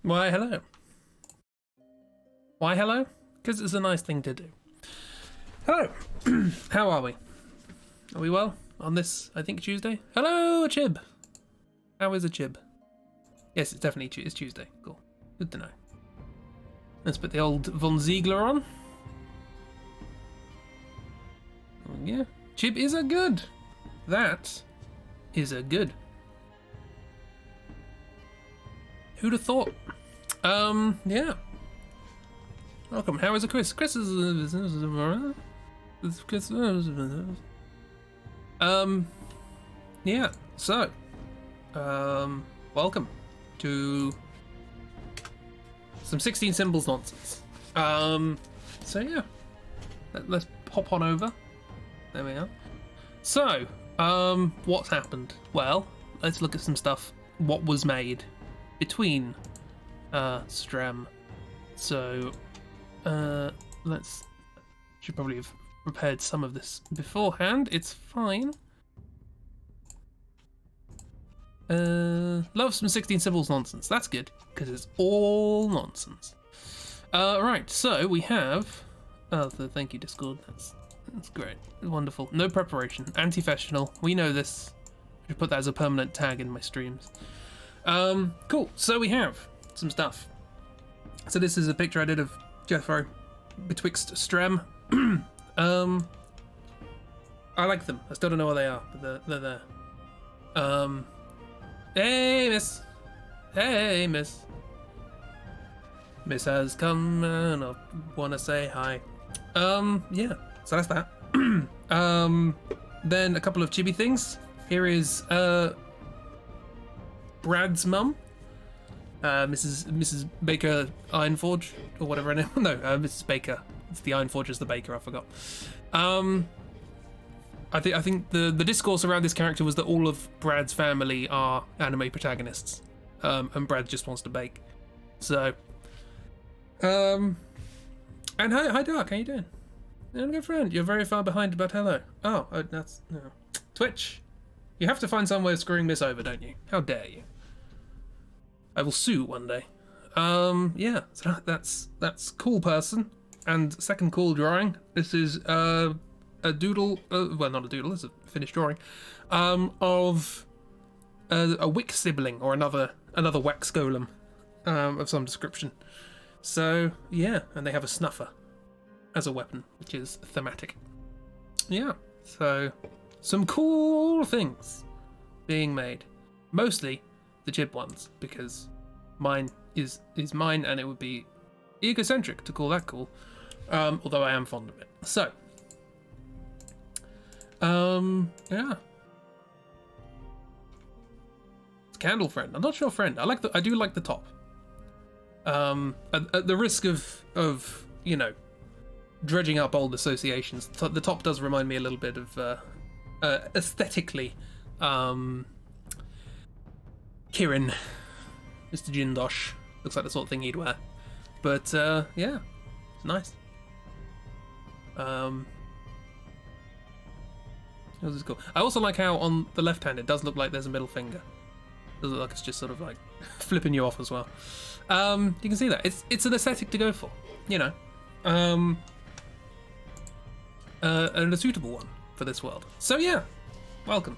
Why, hello. Why, hello? Because it's a nice thing to do. Hello. How are we? Are we well on this, I think, Tuesday? Hello, Chib. How is a Chib? Yes, it's definitely it's Tuesday. Cool. Good to know. Let's put the old Von Ziegler on. Oh, yeah. Chib is a good. That is a good. Who'd have thought? Yeah. Welcome. How is it, Chris? Chris is yeah. So, welcome to some 16 symbols nonsense. So yeah, let's pop on over. There we are. So, what's happened? Well, let's look at some stuff. What was made between Strem. So, should probably have prepared some of this beforehand. It's fine. Love some 16 symbols nonsense. That's good, because it's all nonsense. Right, so we have... Oh, thank you, Discord. That's great. Wonderful. No preparation. Anti-professional. We know this. I should put that as a permanent tag in my streams. Cool. So we have some stuff. So this is a picture I did of Jethro betwixt Strem. I like them. I still don't know what they are, but they're there. Hey, miss. Hey, miss. Miss has come and I want to say hi. Yeah. So that's that. Then a couple of chibi things. Here is, Brad's mum. Mrs. Baker Ironforge, or whatever her name. No, Mrs. Baker. It's the Ironforge is the baker. I forgot. I think the discourse around this character was that all of Brad's family are anime protagonists, and Brad just wants to bake. So, and hi Dark, how you doing? I'm a good friend. You're very far behind, but hello. Oh, that's no. Twitch. You have to find some way of screwing this over, don't you? How dare you? I will sue one day. Yeah, so that's cool person. And second cool drawing. This is a doodle, well, not a doodle, it's a finished drawing, of a Wick sibling, or another wax golem, of some description. So, yeah, and they have a snuffer as a weapon, which is thematic. Yeah, so some cool things being made. Mostly the Jib ones, because mine is mine, and it would be egocentric to call that cool, although I am fond of it. So, yeah. It's Candle Friend. I'm not sure friend. I do like the top. At the risk of you know, dredging up old associations, the top does remind me a little bit of aesthetically, Kirin, Mr. Jindosh. Looks like the sort of thing he'd wear. But yeah, it's nice. This is cool. I also like how on the left hand it does look like there's a middle finger. It does look like it's just sort of like flipping you off as well. You can see that. It's an aesthetic to go for, you know. And a suitable one for this world. So yeah, welcome.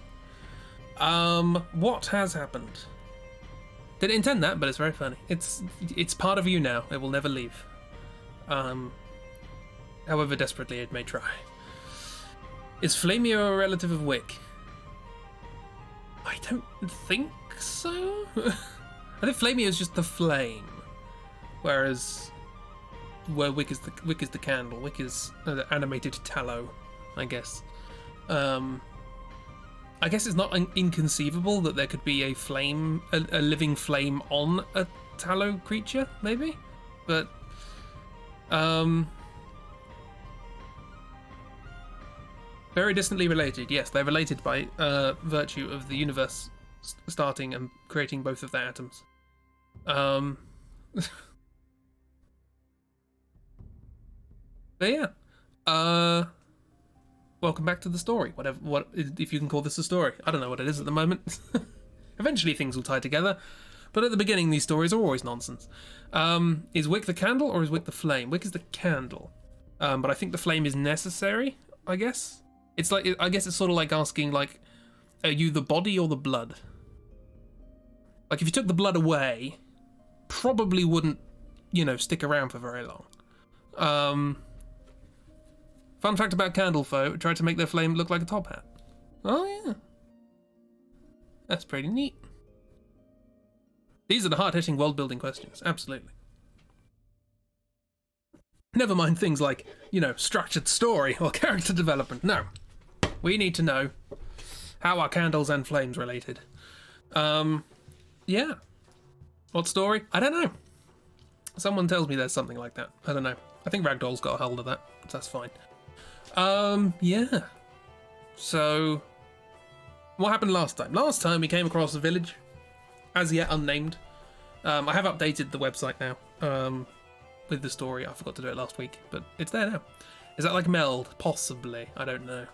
What has happened? Didn't intend that, but it's very funny. It's part of you now. It will never leave. However desperately it may try. Is Flamio a relative of Wick? I don't think so. I think Flamio is just the flame, whereas where Wick is the candle. Wick is animated tallow, I guess. I guess it's not inconceivable that there could be a flame, a living flame on a tallow creature, maybe, but very distantly related. Yes, they're related by virtue of the universe starting and creating both of their atoms. But yeah, welcome back to the story. What if you can call this a story? I don't know what it is at the moment. Eventually things will tie together. But at the beginning, these stories are always nonsense. Is wick the candle or is wick the flame? Wick is the candle, but I think the flame is necessary. I guess it's like I guess it's sort of like asking like, are you the body or the blood? Like if you took the blood away, probably wouldn't, you know, stick around for very long. Fun fact about Candlefoe: tried to make their flame look like a top hat. Oh yeah, that's pretty neat. These are the hard-hitting world-building questions, absolutely. Never mind things like, you know, structured story or character development. No, we need to know how are candles and flames related. Yeah. What story? I don't know. Someone tells me there's something like that. I don't know. I think Ragdoll's got a hold of that, so that's fine. Yeah. So, what happened last time? Last time we came across a village, as yet unnamed. I have updated the website now, with the story. I forgot to do it last week, but it's there now. Is that like meld? Possibly. I don't know.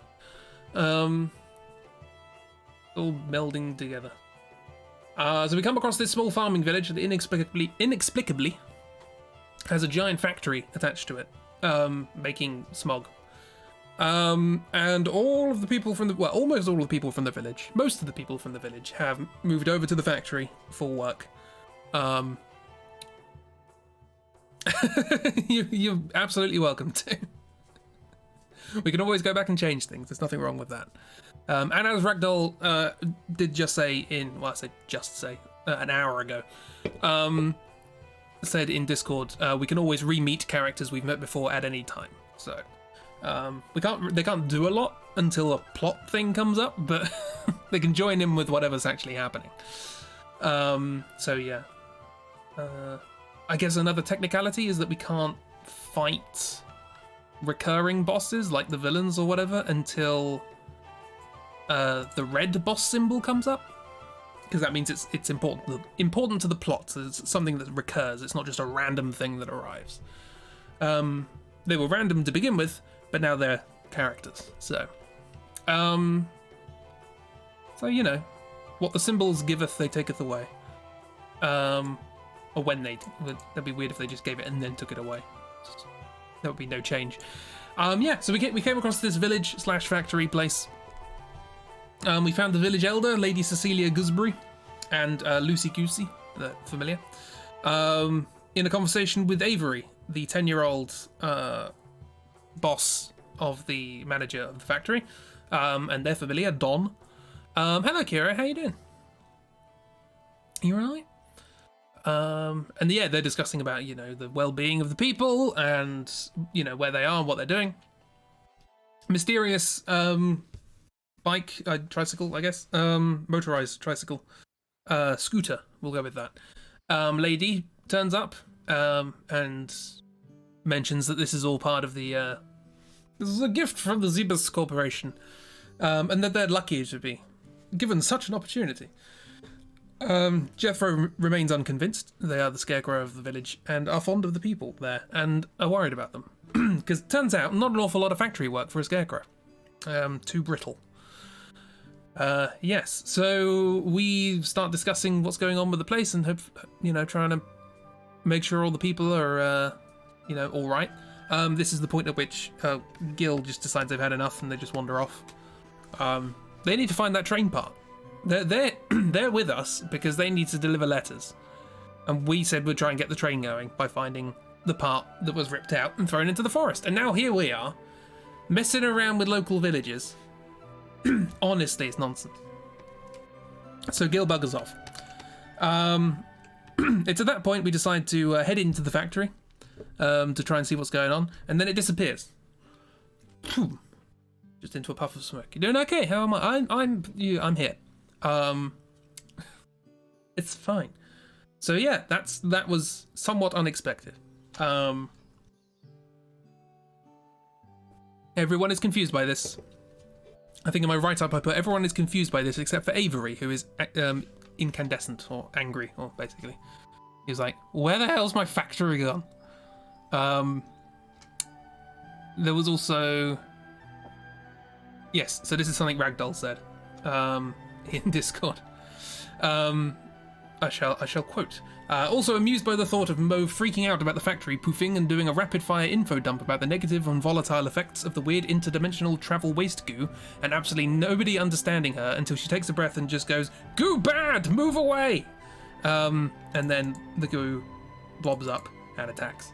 All melding together. So we come across this small farming village that inexplicably has a giant factory attached to it, making smog. And all of the people from the, well, almost all of the people from the village, most of the people from the village have moved over to the factory for work. You're absolutely welcome to. We can always go back and change things. There's nothing wrong with that. And as Ragdoll did just say in, well, I said just say, an hour ago, said in Discord, we can always re-meet characters we've met before at any time. So they can't do a lot until a plot thing comes up, but they can join in with whatever's actually happening. So yeah. I guess another technicality is that we can't fight recurring bosses like the villains or whatever until the red boss symbol comes up, because that means it's important to the plot. So it's something that recurs. It's not just a random thing that arrives. They were random to begin with, but now they're characters. So you know, what the symbols giveth, they taketh away. Or when that'd be weird if they just gave it and then took it away. There would be no change. Yeah, so we came across this village / factory place. We found the village elder, Lady Cecilia Gooseberry, and Lucy Goosey, familiar, in a conversation with Avery, the 10-year-old boss of the manager of the factory, and their familiar, Don. Hello, Kira, how you doing? You alright? And yeah, they're discussing about, you know, the well-being of the people and, you know, where they are and what they're doing. Mysterious bike, tricycle, I guess, motorized tricycle, scooter, we'll go with that. Lady turns up and mentions that this is all part of the, this is a gift from the Zebus Corporation, and that they're lucky to be given such an opportunity. Jethro remains unconvinced. They are the scarecrow of the village and are fond of the people there and are worried about them. Because it turns out, not an awful lot of factory work for a scarecrow. Too brittle. Yes, so we start discussing what's going on with the place and hope, you know, trying to make sure all the people are, you know, all right. This is the point at which Gil just decides they've had enough and they just wander off. They need to find that train part. They're with us because they need to deliver letters, and we said we'd try and get the train going by finding the part that was ripped out and thrown into the forest. And now here we are, messing around with local villagers. Honestly, it's nonsense. So Gil buggers off. It's at that point we decide to head into the factory to try and see what's going on, and then it disappears. Just into a puff of smoke. You doing okay? How am I? I'm here. It's fine. So yeah, that was somewhat unexpected. Everyone is confused by this. I think in my write-up I put everyone is confused by this except for Avery, who is incandescent or angry, or basically he's like, where the hell's my factory gone? There was also, yes, so this is something Ragdoll said in Discord. I shall quote. Also amused by the thought of Mo freaking out about the factory poofing and doing a rapid-fire info dump about the negative and volatile effects of the weird interdimensional travel waste goo, and absolutely nobody understanding her until she takes a breath and just goes, "Goo bad! Move away!" And then the goo blobs up and attacks.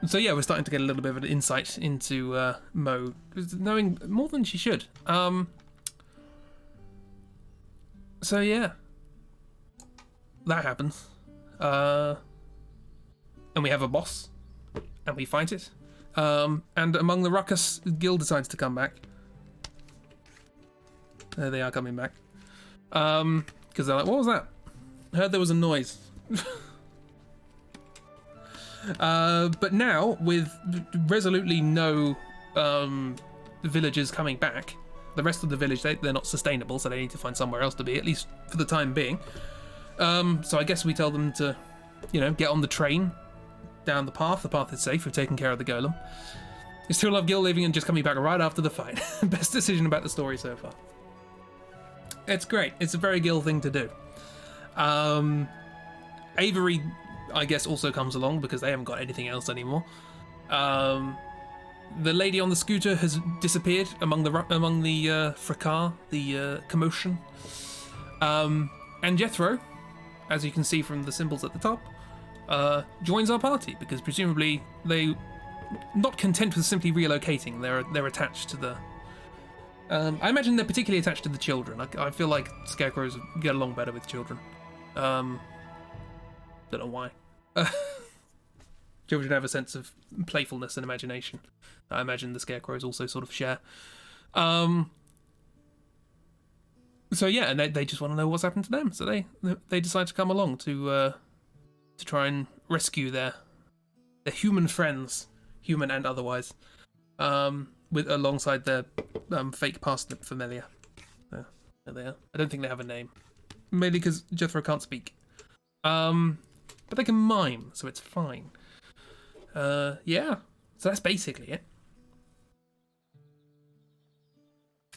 So yeah, we're starting to get a little bit of an insight into Mo, knowing more than she should. So yeah, that happens. And we have a boss, and we fight it. And among the ruckus, Gil decides to come back. There they are coming back. Because they're like, what was that? I heard there was a noise. But now, with resolutely no villagers coming back, the rest of the village, they're not sustainable, so they need to find somewhere else to be, at least for the time being. So I guess we tell them to, get on the train down the path. The path is safe. We've taken care of the golem. I still love Gil leaving and just coming back right after the fight. Best decision about the story so far. It's great. It's a very Gil thing to do. Avery, I guess, also comes along because they haven't got anything else anymore. The lady on the scooter has disappeared among the fracas, the commotion. And Jethro, as you can see from the symbols at the top, joins our party because presumably they, not content with simply relocating, they're attached to the. I imagine they're particularly attached to the children. I feel like scarecrows get along better with children. Don't know why. Children have a sense of playfulness and imagination. I imagine the scarecrows also sort of share. So yeah, and they just want to know what's happened to them. So they decide to come along to try and rescue their human friends, human and otherwise, alongside their fake parsnip familiar. There they are. I don't think they have a name, mainly because Jethro can't speak. But they can mime, so it's fine. Yeah, so that's basically it.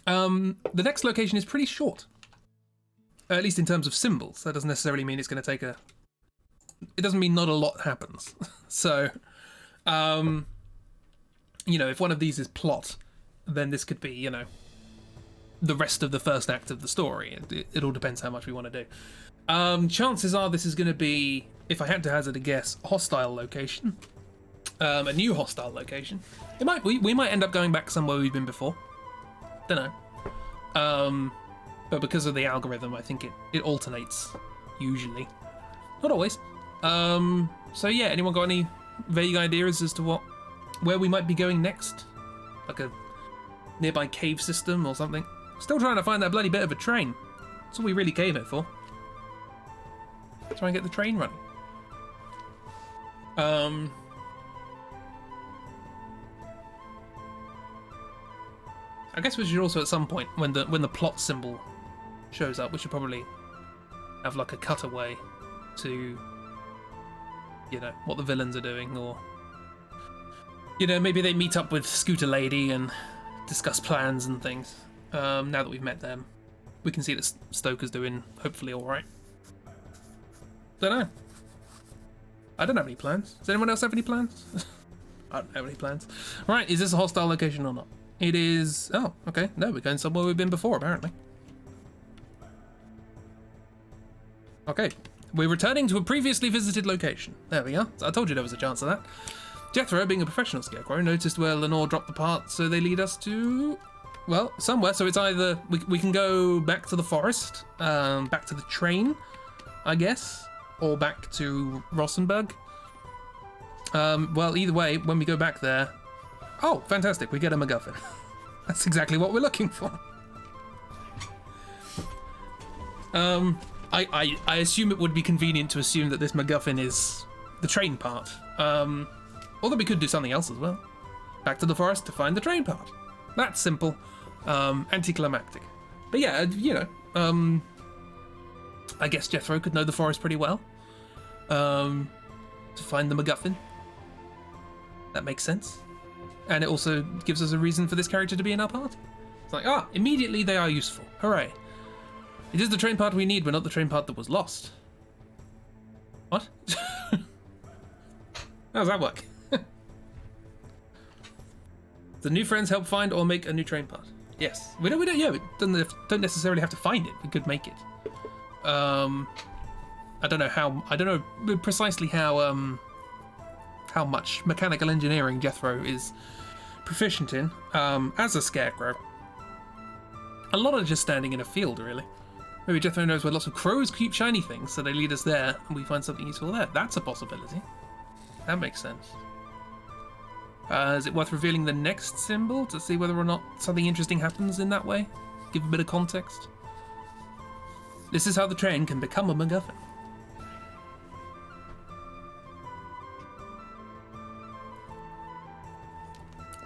The next location is pretty short, at least in terms of symbols. That doesn't necessarily mean it's going to take it doesn't mean not a lot happens. So, if one of these is plot, then this could be, the rest of the first act of the story. It all depends how much we want to do. Chances are this is going to be, if I had to hazard a guess, hostile location. A new hostile location. We might end up going back somewhere we've been before. Don't know. But because of the algorithm, I think it alternates, usually. Not always. So yeah, anyone got any vague ideas as to where we might be going next? Like a nearby cave system or something? Still trying to find that bloody bit of a train. That's all we really came here for. Try and get the train running. I guess we should also at some point, when the plot symbol shows up, we should probably have like a cutaway to, what the villains are doing, or maybe they meet up with Scooter Lady and discuss plans and things. Now that we've met them, we can see that Stoker's doing hopefully all right. Don't know. I don't have any plans. Does anyone else have any plans? I don't have any plans. Right, is this a hostile location or not? It is. Oh, okay. No, we're going somewhere we've been before, apparently. Okay, we're returning to a previously visited location. There we are. I told you there was a chance of that. Jethro, being a professional scarecrow, noticed where Lenore dropped the part, so they lead us to, well, somewhere. So it's either we can go back to the forest, back to the train, I guess, or back to Rossenburg. Well, either way, when we go back there, oh, fantastic, we get a MacGuffin. That's exactly what we're looking for. I assume it would be convenient to assume that this MacGuffin is the train part. Although we could do something else as well. Back to the forest to find the train part. That's simple. Anticlimactic. But yeah, I guess Jethro could know the forest pretty well. To find the MacGuffin. That makes sense. And it also gives us a reason for this character to be in our party. It's like, immediately they are useful. Hooray. It is the train part we need, but not the train part that was lost. What? How does that work? The new friends help find or make a new train part. Yes. We don't, yeah, we don't necessarily have to find it. We could make it. I don't know precisely how much mechanical engineering Jethro is proficient in. As a scarecrow. A lot of just standing in a field, really. Maybe Jethro knows where lots of crows keep shiny things, so they lead us there, and we find something useful there. That's a possibility. That makes sense. Is it worth revealing the next symbol to see whether or not something interesting happens in that way? Give a bit of context. This is how the train can become a MacGuffin.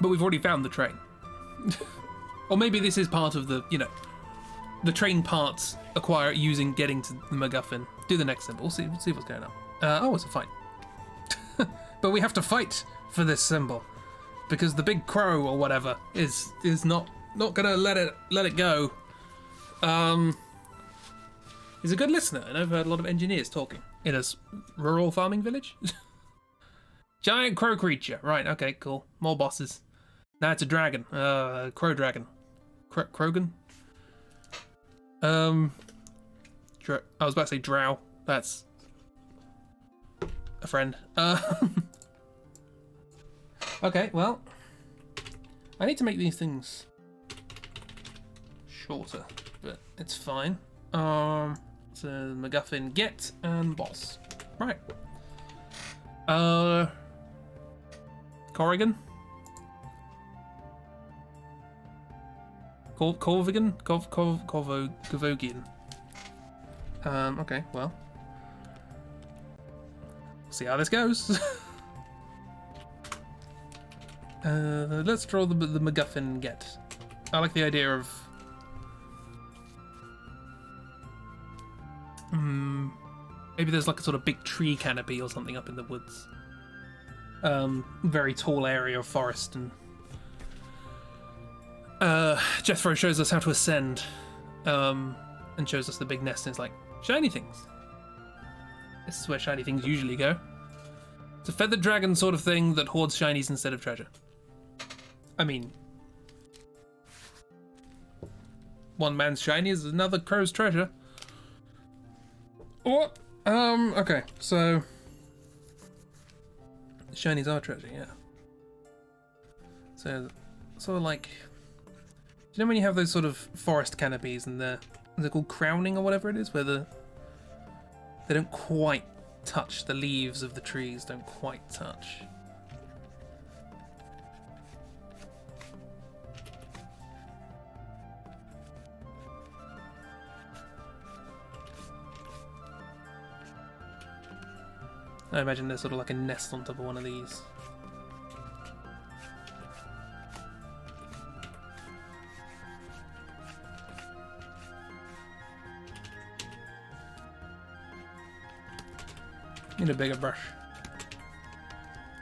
But we've already found the train. Or maybe this is part of the, you know, the train parts acquire using getting to the MacGuffin. Do the next symbol. See what's going on. Oh, it's a fight. But we have to fight for this symbol because the big crow or whatever is not gonna let it go. He's a good listener, and I've heard a lot of engineers talking in a rural farming village. Giant crow creature. Right. Okay. Cool. More bosses. Now it's a dragon. Crow dragon. Krogan. I was about to say drow. That's a friend. Okay, well, I need to make these things shorter, but it's fine. So MacGuffin, get, and boss. Right. Corrigan? Corvigan? Corvogian. Okay, well. See how this goes. Let's draw the MacGuffin get. I like the idea of maybe there's like a sort of big tree canopy or something up in the woods. Very tall area of forest, and Jethro shows us how to ascend, and shows us the big nest, and it's like, shiny things. This is where shiny things usually go. It's a feathered dragon sort of thing that hoards shinies instead of treasure. I mean, one man's shiny is another crow's treasure. What? Okay, so shinies are treasure, yeah. So, sort of like, do you know when you have those sort of forest canopies and they're called crowning or whatever it is, where they don't quite touch, the leaves of the trees don't quite touch. I imagine there's sort of like a nest on top of one of these. Need a bigger brush.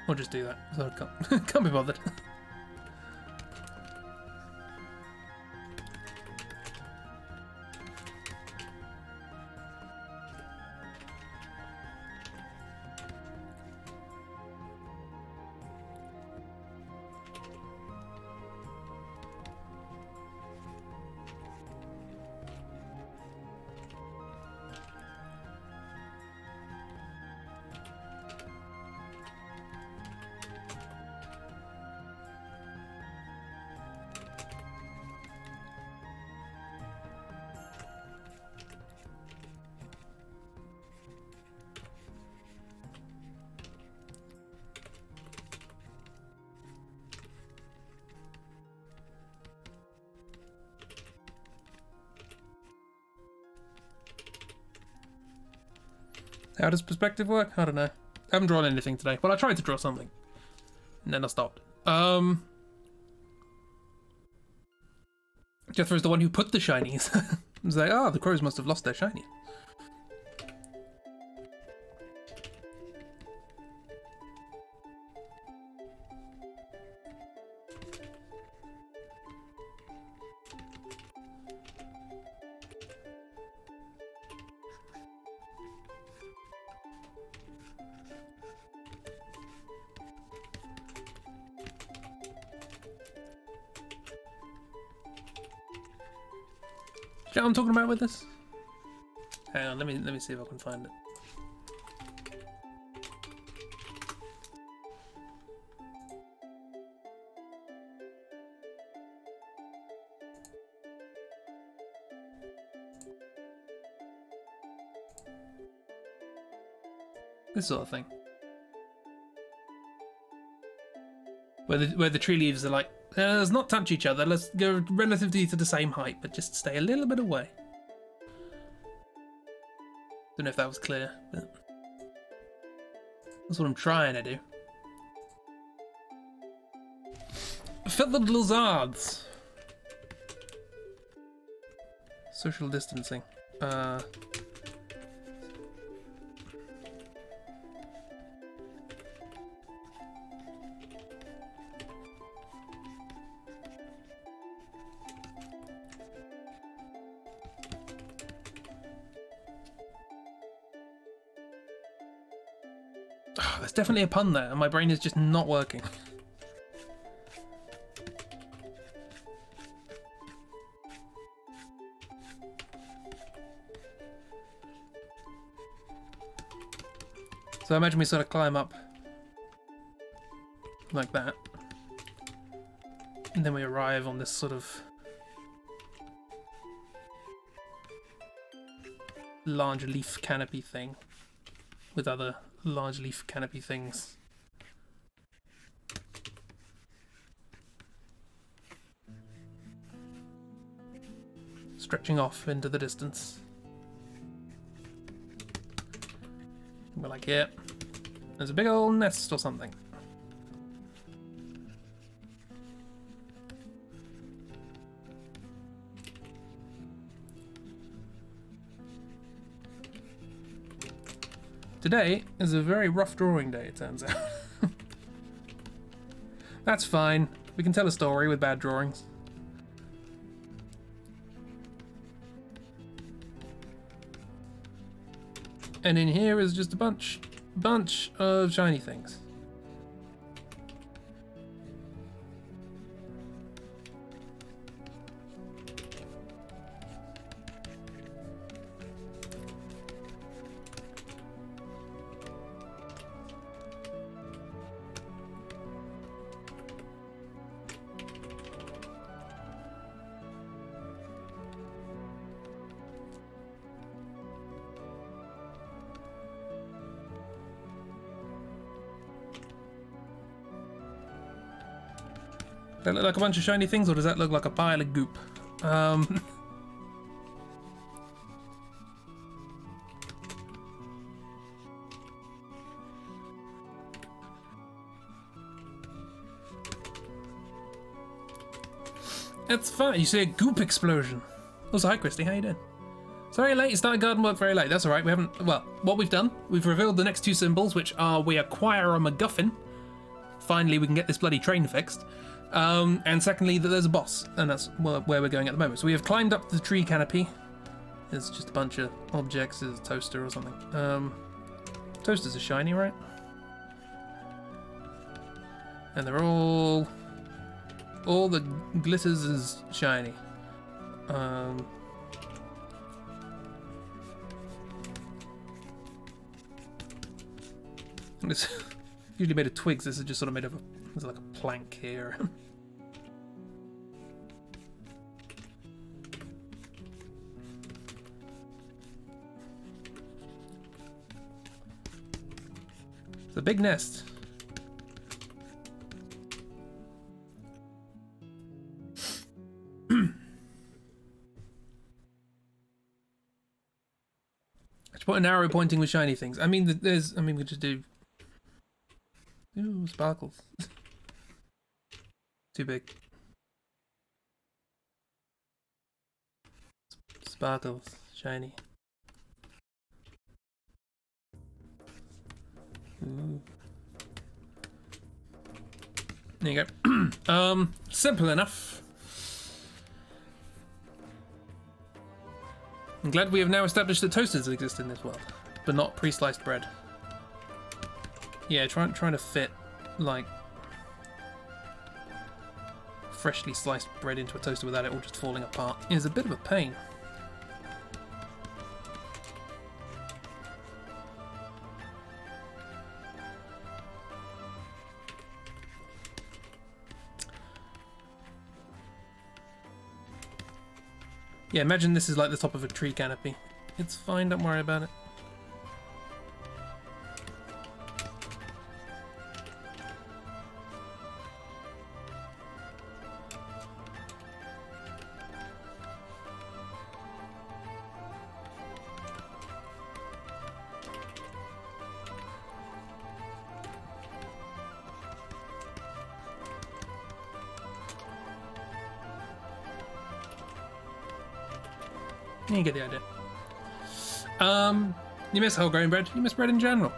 Or just do that. So I can't be bothered. How does perspective work? I don't know. I haven't drawn anything today. Well, I tried to draw something. And then I stopped. Jethro's the one who put the shinies. It's like, the crows must have lost their shiny. you know what I'm talking about with this? Hang on, let me see if I can find it. This sort of thing. Where the tree leaves are like, let's not touch each other, let's go relatively to the same height, but just stay a little bit away. Don't know if that was clear, but that's what I'm trying to do. Feathered lizards. Social distancing. Oh, there's definitely a pun there, and my brain is just not working. So I imagine we sort of climb up like that, and then we arrive on this sort of large leaf canopy thing with other large leaf canopy things. Stretching off into the distance. We're like, yeah, there's a big old nest or something. Today is a very rough drawing day, it turns out. That's fine. We can tell a story with bad drawings. And in here is just a bunch of shiny things. Does that look like a bunch of shiny things, or does that look like a pile of goop? It's fine. You see a goop explosion. Also, hi Christy, how you doing? It's very late. You started garden work very late. That's all right. We haven't. Well, what we've done, we've revealed the next two symbols, which are we acquire a MacGuffin. Finally, we can get this bloody train fixed. And secondly, that there's a boss, and that's where we're going at the moment. So we have climbed up the tree canopy. There's just a bunch of objects. There's a toaster or something. Toasters are shiny, right? And they're all the glitters is shiny. It's usually made of twigs. This is just sort of made of there's like a plank here. It's a big nest. Just put an arrow pointing with shiny things. I mean, we just do. Ooh, sparkles. Too big. Sparkles, shiny. Ooh. There you go. Simple enough. I'm glad we have now established that toasters exist in this world, but not pre-sliced bread. Yeah, trying to fit like freshly sliced bread into a toaster without it all just falling apart is a bit of a pain. Yeah, imagine this is like the top of a tree canopy. It's fine, don't worry about it. You get the idea. You miss whole grain bread. You miss bread in general.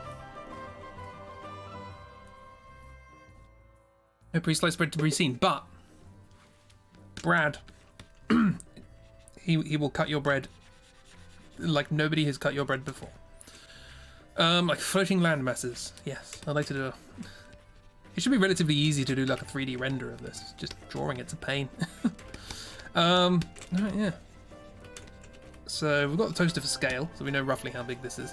No pre-sliced bread to be seen, but Brad, he will cut your bread like nobody has cut your bread before. Like floating land masses. Yes, I'd like to do a... It should be relatively easy to do like a 3D render of this. Just drawing it's a pain. Right, yeah. So we've got the toaster for scale, so we know roughly how big this is.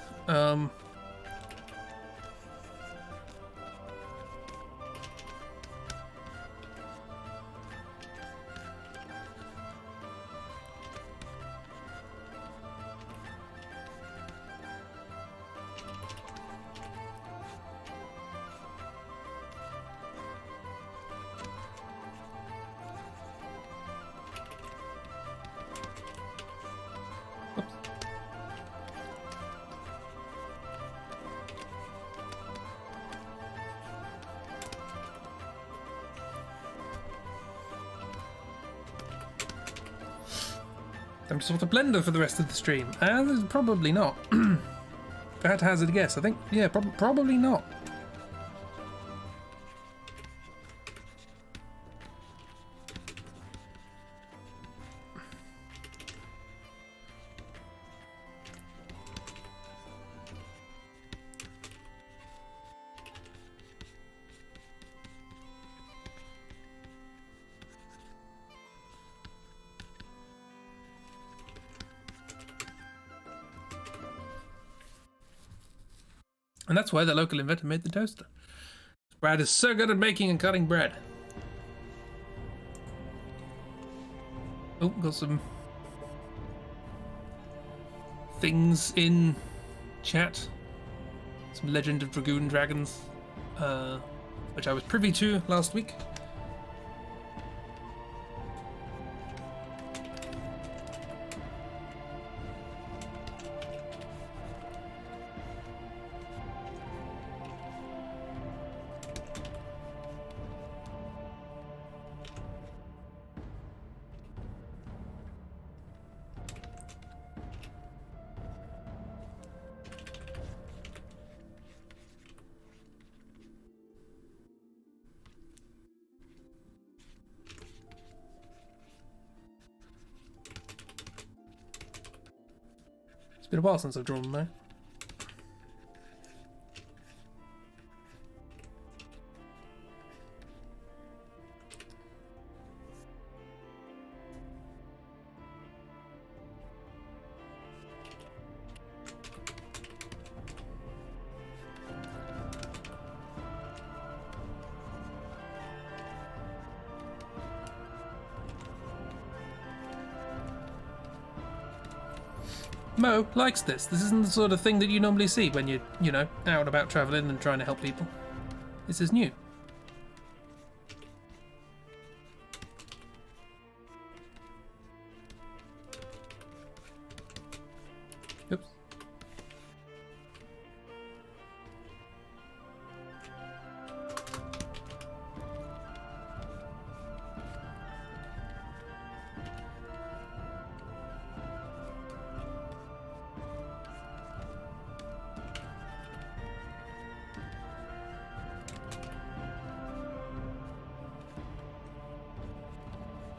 I'm just sort of blender for the rest of the stream. Probably not. If I had to hazard a guess, I think, yeah, probably not. And that's why the local inventor made the toaster. Brad is so good at making and cutting bread. Oh, got some things in chat. Some Legend of Dragoon Dragons, which I was privy to last week. It's been a while since I've drawn them though. Mo likes this. This isn't the sort of thing that you normally see when you're, you know, out and about travelling and trying to help people. This is new. Oops.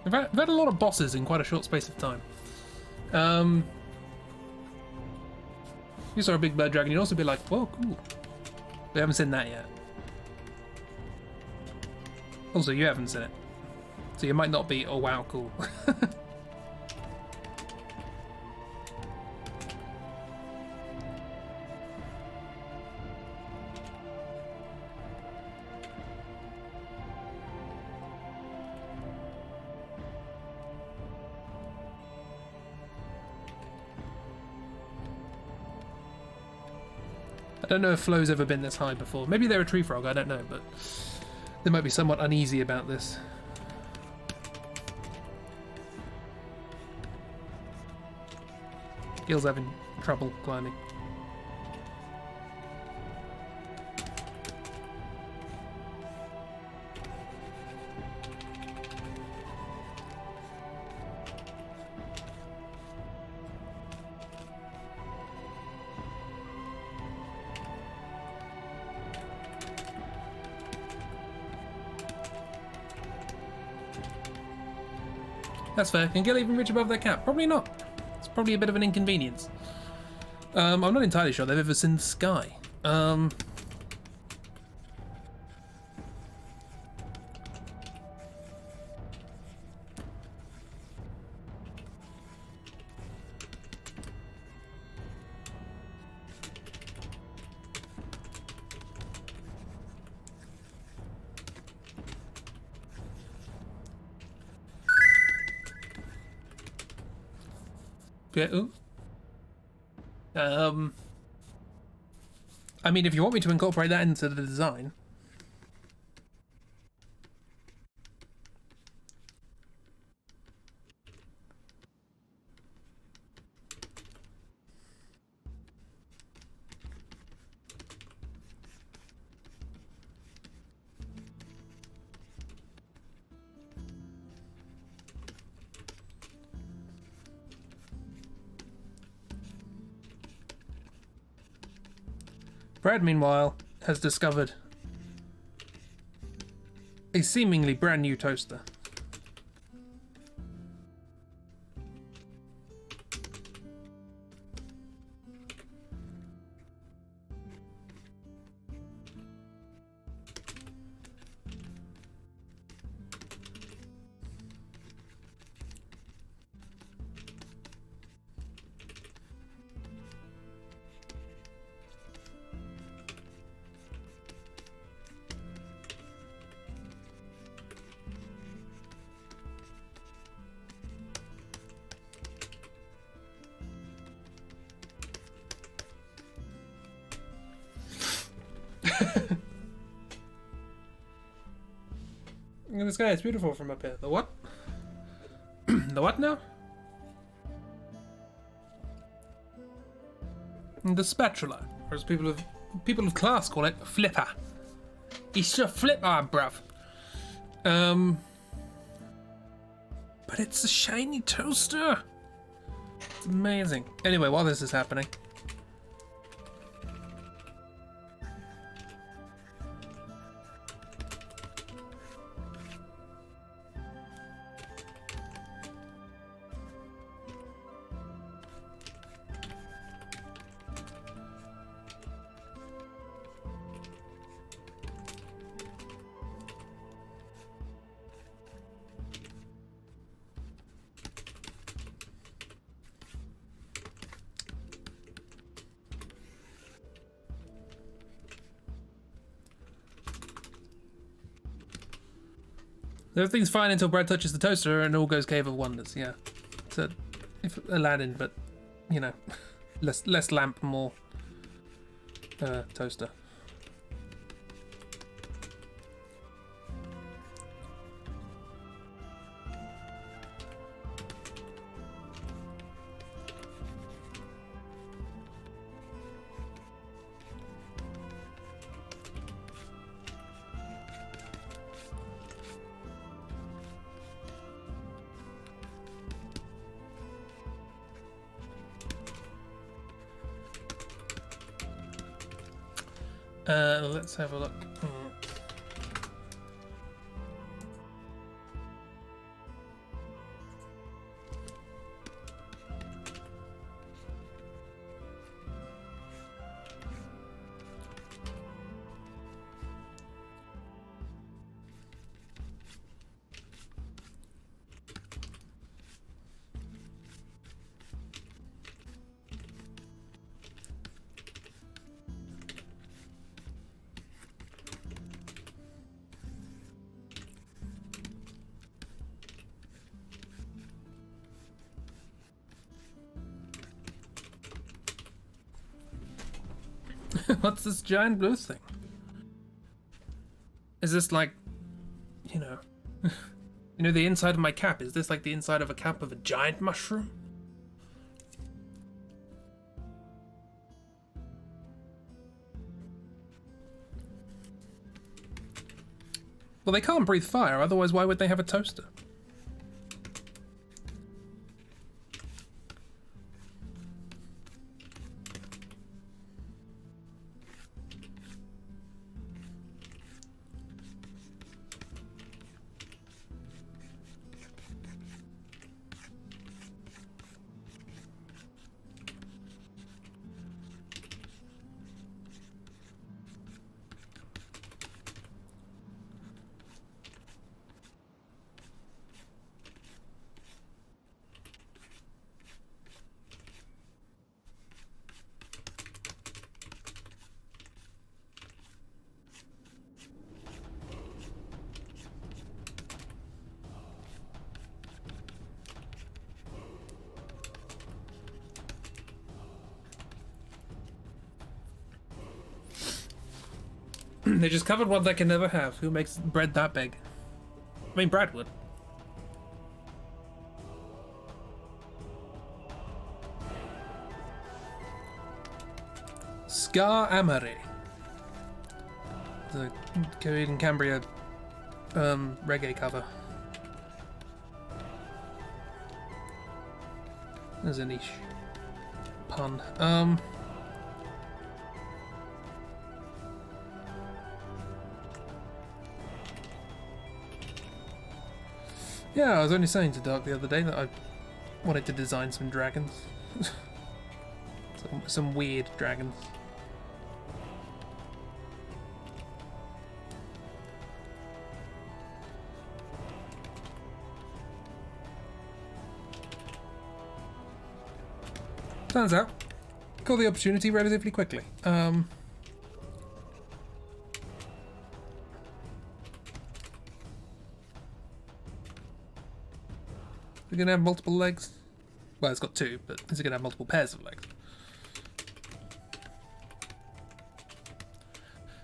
I've had a lot of bosses in quite a short space of time. You saw a big bird dragon, you'd also be like, whoa, cool. We haven't seen that yet. Also, you haven't seen it. So you might not be, oh wow, cool. I don't know if flow's ever been this high before. Maybe they're a tree frog, I don't know, but they might be somewhat uneasy about this. Gil's having trouble climbing. That's fair. Can Gil even reach above their cap? Probably not. It's probably a bit of an inconvenience. I'm not entirely sure they've ever seen the sky. Yeah, ooh. I mean, if you want me to incorporate that into the design. Brad, meanwhile, has discovered a seemingly brand new toaster. Look at this guy, it's beautiful from up here. The what? The what now? The spatula, or as people of class call it, flipper. It's a flipper, bruv. But it's a shiny toaster. It's amazing. Anyway, while this is happening, everything's fine until Brad touches the toaster and all goes Cave of Wonders. Yeah, it's if Aladdin, but you know, less lamp, more toaster. Let's have a look. What's this giant blue thing? Is this like, you know, you know the inside of my cap? Is this like the inside of a cap of a giant mushroom? Well, they can't breathe fire, otherwise why would they have a toaster? They just covered what they can never have. Who makes bread that big? I mean, Brad would. Scar Amare. The Coed and Cambria reggae cover. There's a niche pun. Yeah, I was only saying to Dark the other day that I wanted to design some dragons. some weird dragons. Turns out, got the opportunity relatively quickly. We're gonna have multiple legs. Well, it's got two, but is it gonna have multiple pairs of legs?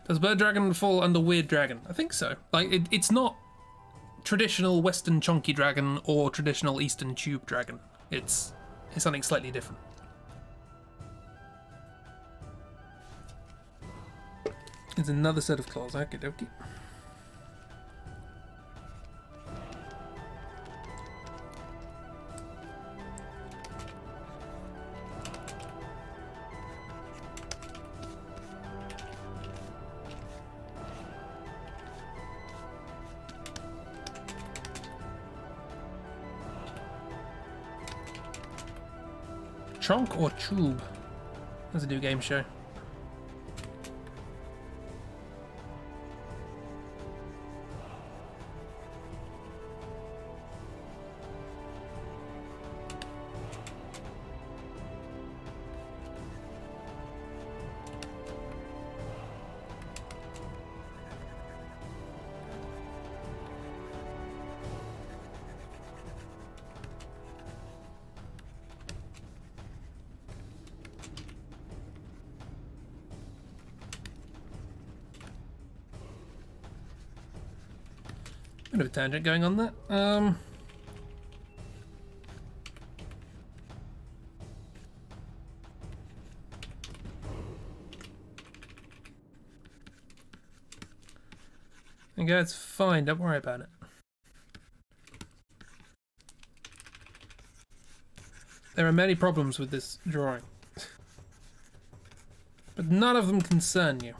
Does Bird Dragon fall under Weird Dragon? I think so. Like, it's not traditional Western Chunky Dragon or traditional Eastern Tube Dragon. It's something slightly different. It's another set of claws. Okie dokie. Trunk or Tube? That's a new game show. Bit of a tangent going on there. Okay, it's fine, don't worry about it. There are many problems with this drawing, but none of them concern you.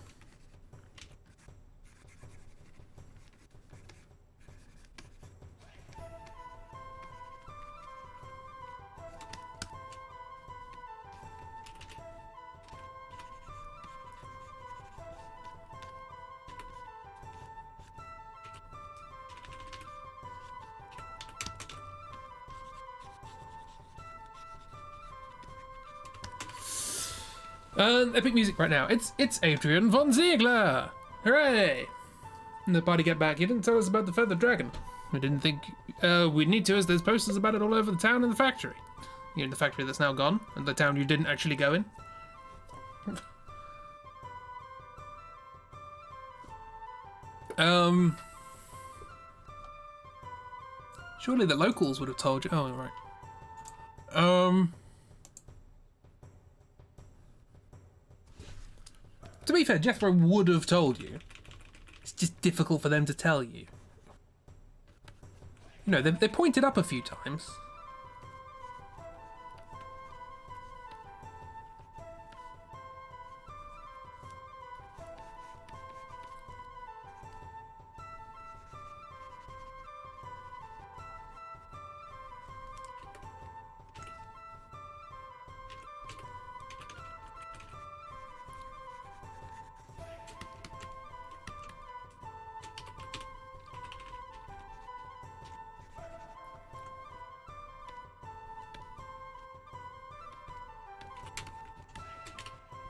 Epic music right now. It's Adrian von Ziegler! Hooray! And the party get back. You didn't tell us about the feathered dragon. We didn't think we'd need to, as there's posters about it all over the town and the factory. You're in the factory that's now gone, and the town you didn't actually go in. Surely the locals would have told you. Oh, right. To be fair, Jethro would have told you. It's just difficult for them to tell you. You know, they pointed up a few times.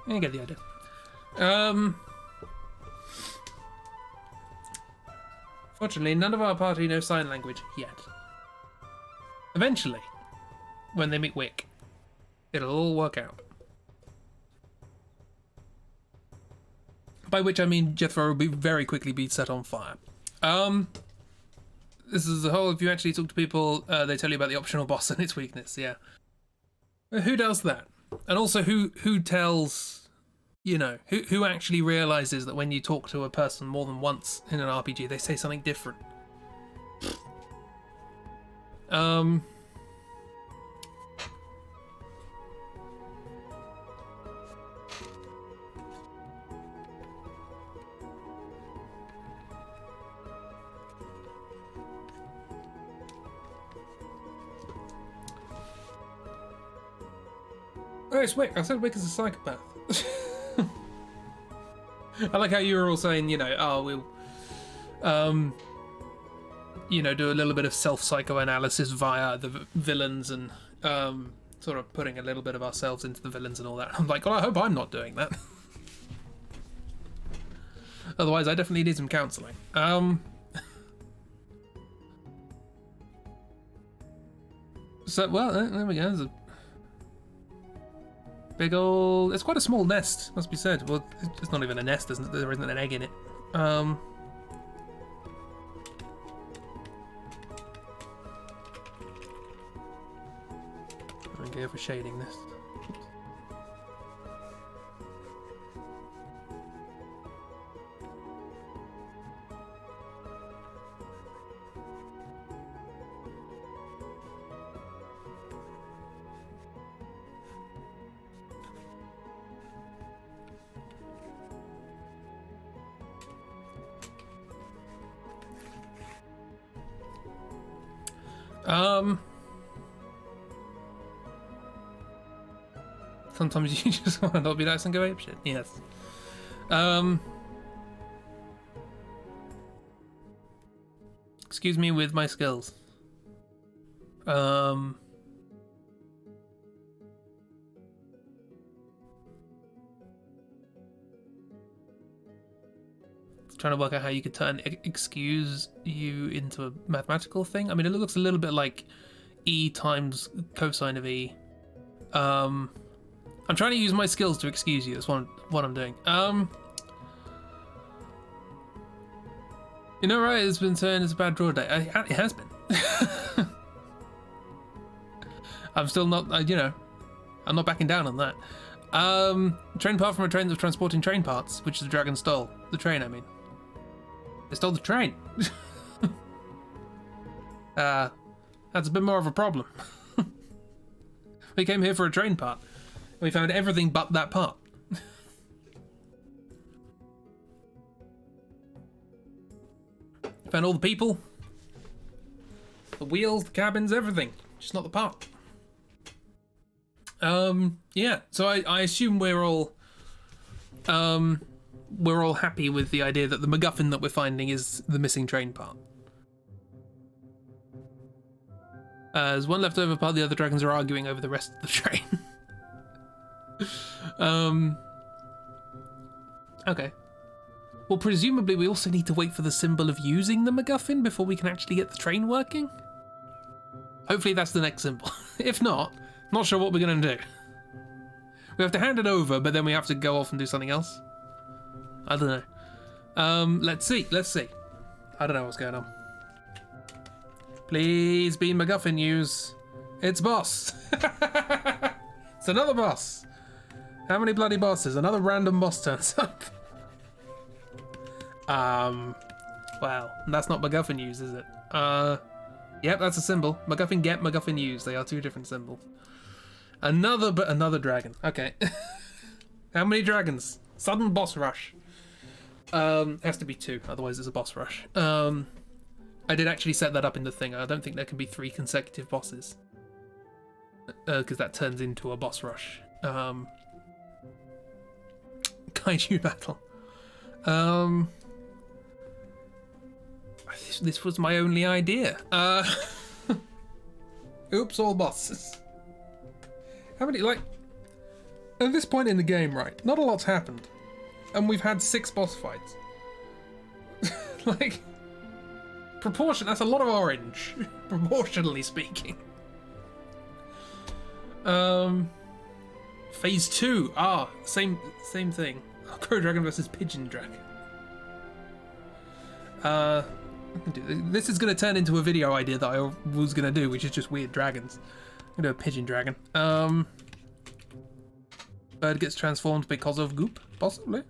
You get the idea. Fortunately, none of our party know sign language yet. Eventually, when they meet Wick, it'll all work out. By which I mean Jethro will be very quickly be set on fire. This is the whole, if you actually talk to people, they tell you about the optional boss and its weakness, yeah. Who does that? And also who tells, you know, who actually realizes that when you talk to a person more than once in an RPG, they say something different? Oh, it's Wick. I said Wick is a psychopath. I like how you were all saying, you know, oh, we'll, you know, do a little bit of self-psychoanalysis via the villains and sort of putting a little bit of ourselves into the villains and all that. I'm like, well, I hope I'm not doing that. Otherwise, I definitely need some counselling. So, well, there we go. There's a big old... It's quite a small nest, must be said. Well, it's not even a nest, there isn't an egg in it. I'm going to go for shading this. Sometimes you just want to not be nice and go apeshit. Yes. Excuse me with my skills. Trying to work out how you could turn excuse you into a mathematical thing. I mean, it looks a little bit like E times cosine of E. I'm trying to use my skills to excuse you. That's what I'm doing. You know, right? It's been saying it's a bad draw day. It has been. I'm still not. You know, I'm not backing down on that. Train part from a train that was transporting train parts, which the dragon stole. The train, I mean. They stole the train. That's a bit more of a problem. We came here for a train part. We found everything but that part. Found all the people, the wheels, the cabins, everything. Just not the part. Yeah. So I assume we're all happy with the idea that the MacGuffin that we're finding is the missing train part. There's one leftover part. The other dragons are arguing over the rest of the train. Okay. Well, presumably we also need to wait for the symbol of using the MacGuffin before we can actually get the train working. Hopefully that's the next symbol. If not, not sure what we're going to do. We have to hand it over, but then we have to go off and do something else. I don't know. Let's see. I don't know what's going on. Please be MacGuffin news. It's boss. It's another boss. How many bloody bosses? Another random boss turns up. Wow, that's not MacGuffin news, is it? Yep, that's a symbol. MacGuffin get, MacGuffin use. They are two different symbols. Another dragon. Okay. How many dragons? Sudden boss rush. Has to be 2, otherwise it's a boss rush. I did actually set that up in the thing. I don't think there can be 3 consecutive bosses. Because that turns into a boss rush. Kaiju battle. This was my only idea. Oops, all bosses. How many, like... At this point in the game, right, not a lot's happened. And we've had 6 boss fights. Like... that's a lot of orange, proportionally speaking. Phase 2. Same thing. Crow Dragon versus Pigeon Dragon. I can do this. This is going to turn into a video idea that I was going to do, which is just weird dragons. I'm going to do a Pigeon Dragon. Bird gets transformed because of goop, possibly.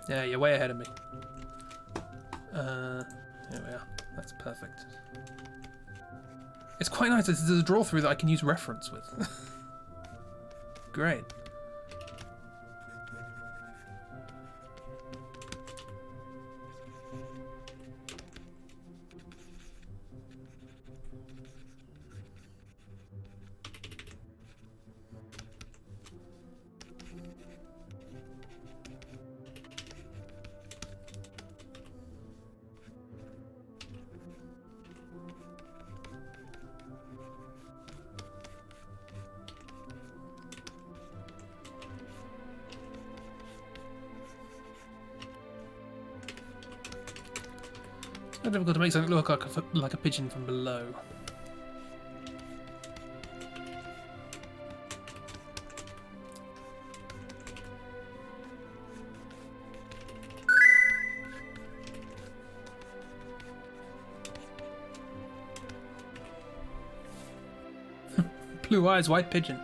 Yeah, you're way ahead of me. Here we are. That's perfect. It's quite nice. There's a draw through that I can use reference with. Great. It's not difficult to make something look like a pigeon from below. Blue eyes, white pigeon.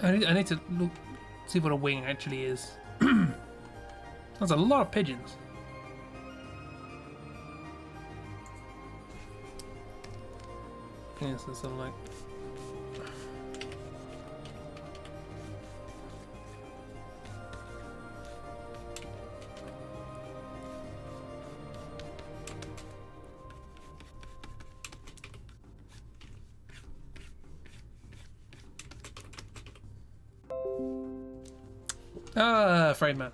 I need to look, see what a wing actually is. That's a lot of pigeons. Yes, there's some like... Afraid man.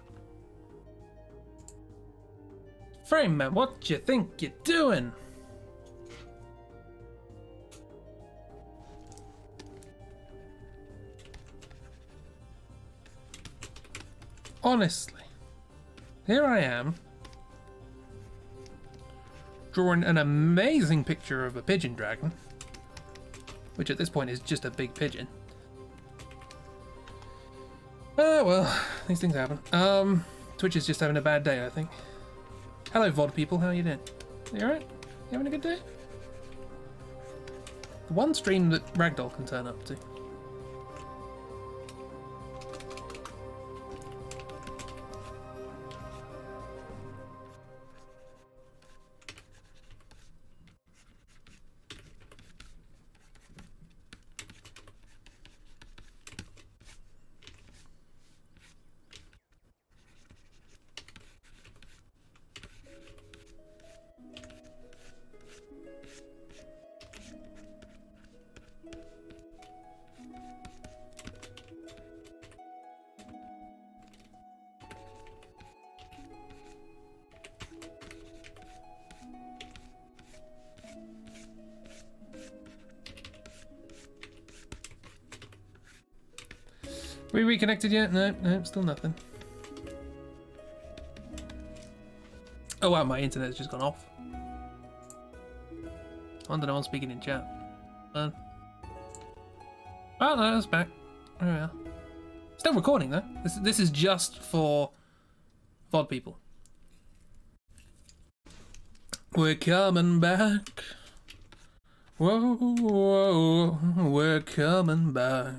Frame man, what you think you're doing? Honestly, here I am, drawing an amazing picture of a pigeon dragon, which at this point is just a big pigeon. Oh well, these things happen. Twitch is just having a bad day, I think. Hello, VOD people, how are you doing? You alright? You having a good day? The one stream that Ragdoll can turn up to. We reconnected yet? No, still nothing. Oh wow, my internet's just gone off. I wonder no one's speaking in chat. Oh no, it's back. There we are. Still recording though. This is just for VOD people. We're coming back. Whoa, whoa, we're coming back.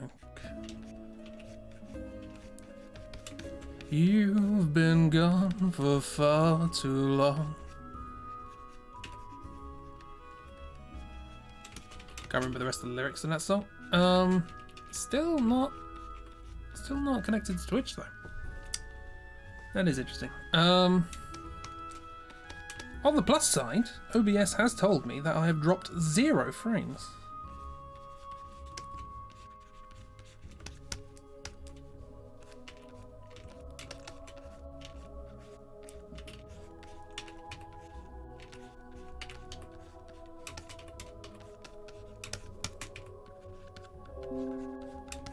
You've been gone for far too long. Can't remember the rest of the lyrics in that song. Still not connected to Twitch though. That is interesting. On the plus side, OBS has told me that I have dropped 0 frames.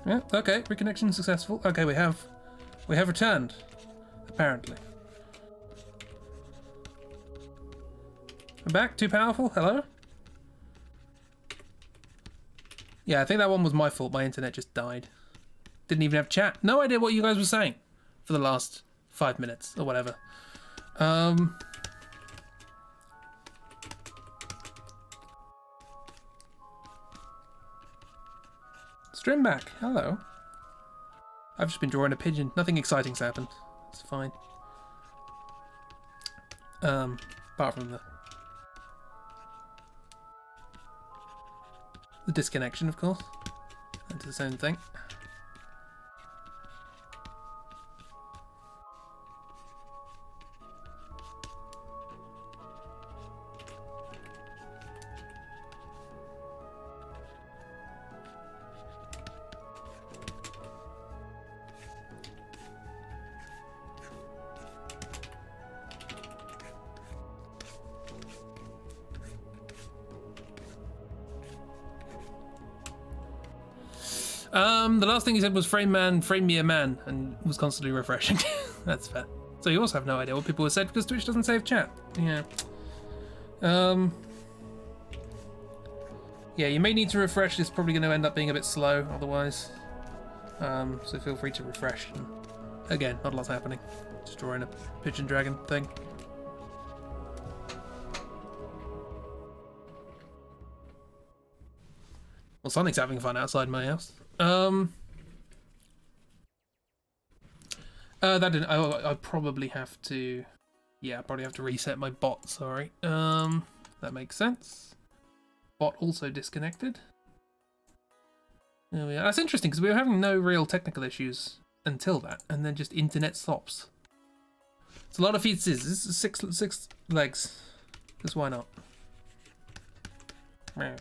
Yeah, okay, reconnection successful. Okay, we have returned, apparently. We're back, too powerful, hello? Yeah, I think that one was my fault, my internet just died. Didn't even have chat. No idea what you guys were saying for the last 5 minutes, or whatever. Stream back, hello. I've just been drawing a pigeon. Nothing exciting's happened. It's fine. Apart from the disconnection, of course. That's the same thing. The last thing he said was frame me a man, and was constantly refreshing. That's fair. So you also have no idea what people have said because Twitch doesn't save chat. Yeah. Yeah, you may need to refresh. It's probably going to end up being a bit slow otherwise. So feel free to refresh. And again, not a lot's happening. Just drawing a pigeon dragon thing. Well, something's having fun outside my house. That didn't. I probably have to. Yeah, I probably have to reset my bot. Sorry. That makes sense. Bot also disconnected. There we are. That's interesting because we were having no real technical issues until that, and then just internet stops. It's a lot of feats. This is six legs. Because why not? Meow.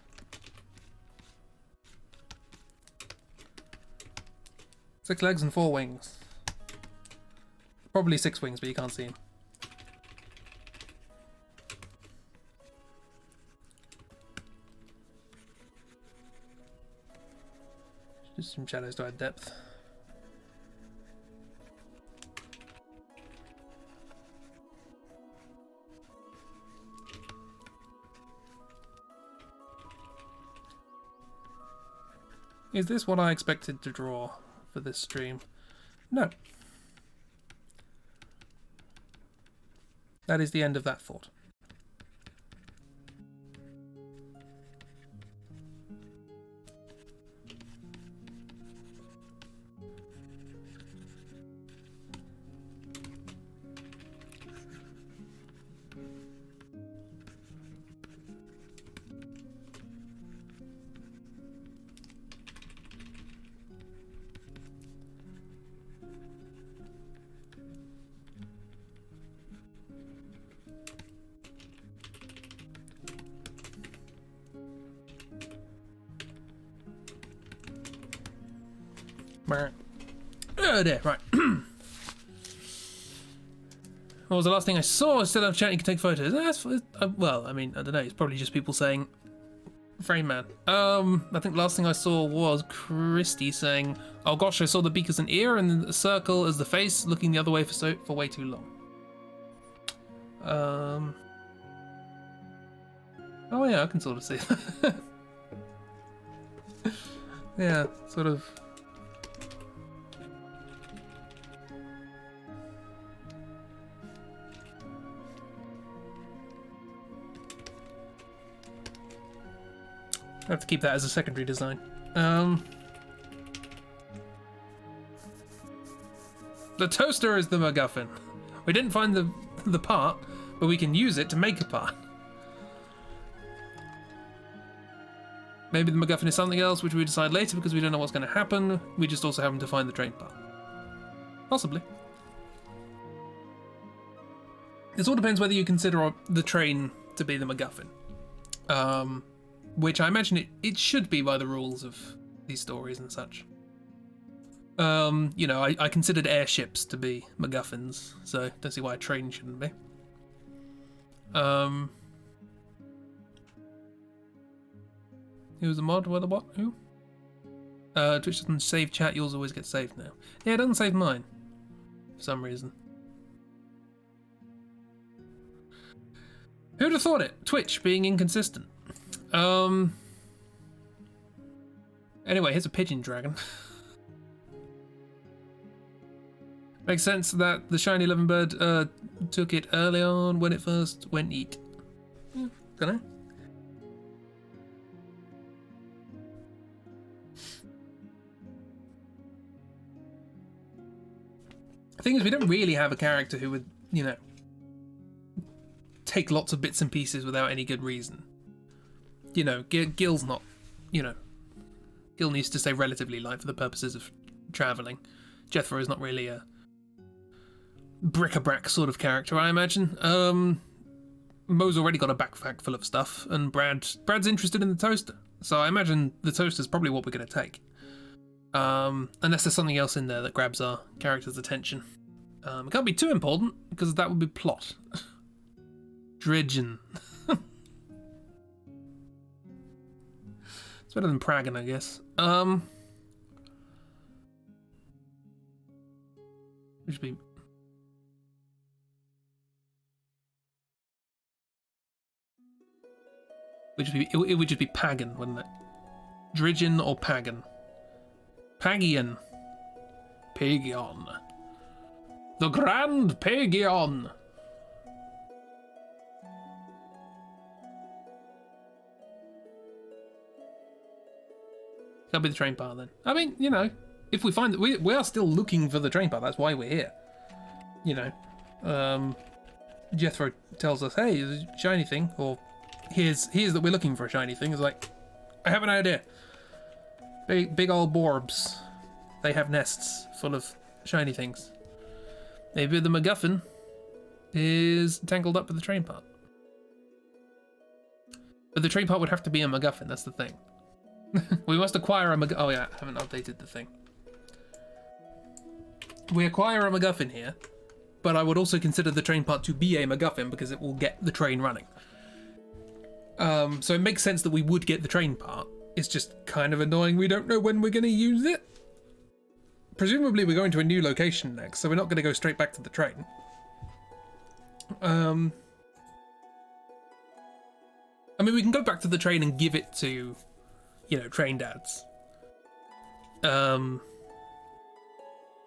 6 legs and 4 wings. Probably 6 wings, but you can't see them. some shadows to add depth. Is this what I expected to draw for this stream? No. That is the end of that thought. Oh, there, right. What was the last thing I saw? Still have chat, you can take photos. Well, I mean, I don't know, it's probably just people saying Frame Man. I think the last thing I saw was Christy saying, oh gosh, I saw the beak as an ear and the circle as the face, looking the other way for way too long. Oh yeah, I can sort of see that. Yeah, sort of. I have to keep that as a secondary design. The toaster is the MacGuffin. We didn't find the part, but we can use it to make a part. Maybe the MacGuffin is something else, which we decide later because we don't know what's going to happen. We just also happen to find the train part. Possibly. This all depends whether you consider the train to be the MacGuffin. Which I imagine it should be by the rules of these stories and such. You know, I considered airships to be MacGuffins, so don't see why a train shouldn't be. Who's the mod? What the what? Who? Twitch doesn't save chat, yours always get saved now. Yeah, it doesn't save mine. For some reason. Who'd have thought it? Twitch being inconsistent. Anyway, here's a pigeon dragon. Makes sense that the shiny loving bird took it early on when it first went eat. Yeah, dunno. The thing is, we don't really have a character who would, you know, take lots of bits and pieces without any good reason. You know, Gil's not, you know, Gil needs to stay relatively light for the purposes of travelling. Jethro is not really a bric-a-brac sort of character, I imagine. Mo's already got a backpack full of stuff, and Brad's interested in the toaster. So I imagine the toaster's probably what we're going to take. Unless there's something else in there that grabs our character's attention. It can't be too important, because that would be plot. Drigeons. It's better than Pragan, I guess. Which would be... It would just be Pagan, wouldn't it? Drigeon or Pagan? Pagion. Pagion. The Grand Pagion. That'll be the train part then. I mean, you know, if we find that we are still looking for the train part, that's why we're here. You know, Jethro tells us, hey, there's a shiny thing, or here's that we're looking for a shiny thing. It's like, I have an idea. Big old borbs. They have nests full of shiny things. Maybe the MacGuffin is tangled up with the train part. But the train part would have to be a MacGuffin, that's the thing. We must acquire a MacGuffin. Oh yeah, I haven't updated the thing. We acquire a MacGuffin here, but I would also consider the train part to be a MacGuffin because it will get the train running. So it makes sense that we would get the train part, It's just kind of annoying. We don't know when we're going to use it. Presumably we're going to a new location next, so we're not going to go straight back to the train. I mean, we can go back to the train and give it to, you know, train dads.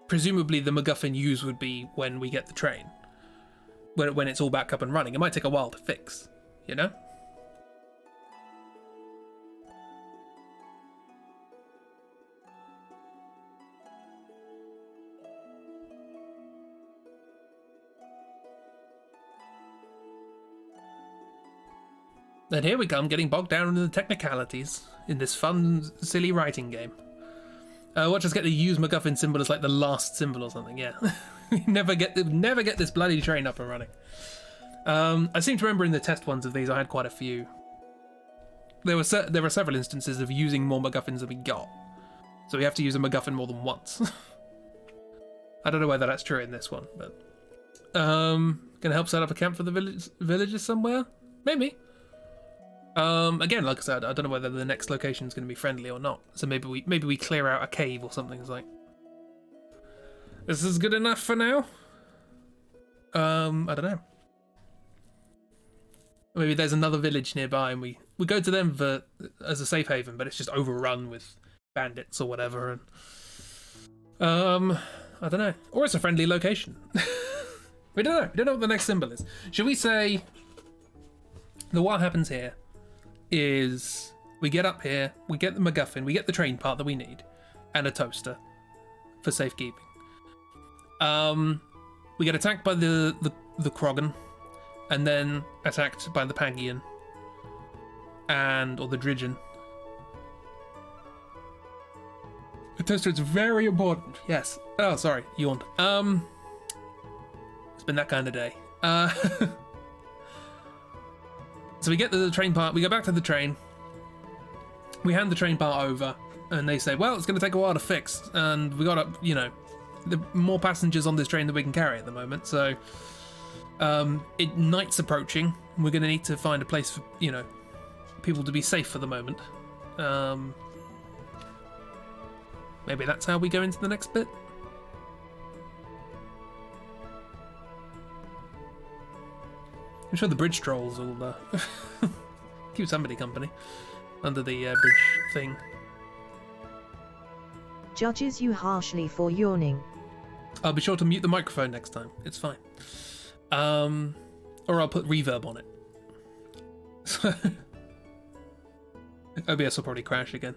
Presumably the MacGuffin use would be when we get the train. When it's all back up and running. It might take a while to fix, you know? And here we come, getting bogged down in the technicalities in this fun, silly writing game. Watch us get the use MacGuffin symbol as like the last symbol or something. Yeah, we never get this bloody train up and running. I seem to remember in the test ones of these, I had quite a few. There were several instances of using more MacGuffins than we got, so we have to use a MacGuffin more than once. I don't know whether that's true in this one, but gonna help set up a camp for the villagers somewhere, maybe. Again, like I said, I don't know whether the next location is going to be friendly or not. So maybe we clear out a cave or something. It's like, this is good enough for now. I don't know. Maybe there's another village nearby, and we go to them as a safe haven, but it's just overrun with bandits or whatever. And I don't know. Or it's a friendly location. We don't know. We don't know what the next symbol is. Should we say that what happens here is we get up here, we get the MacGuffin, we get the train part that we need, and a toaster for safekeeping. We get attacked by the Krogan, and then attacked by the Pangian, or the Drigeon. The toaster is very important. Yes. Oh, sorry, yawned. It's been that kind of day. So we get the train part, we go back to the train, we hand the train part over, and they say, well, it's going to take a while to fix, and we got to, you know, the more passengers on this train than we can carry at the moment, so night's approaching, and we're going to need to find a place for, you know, people to be safe for the moment. Maybe that's how we go into the next bit? I'm sure the bridge trolls will keep somebody company under the bridge thing. Judges you harshly for yawning. I'll be sure to mute the microphone next time. It's fine. Or I'll put reverb on it. OBS will probably crash again.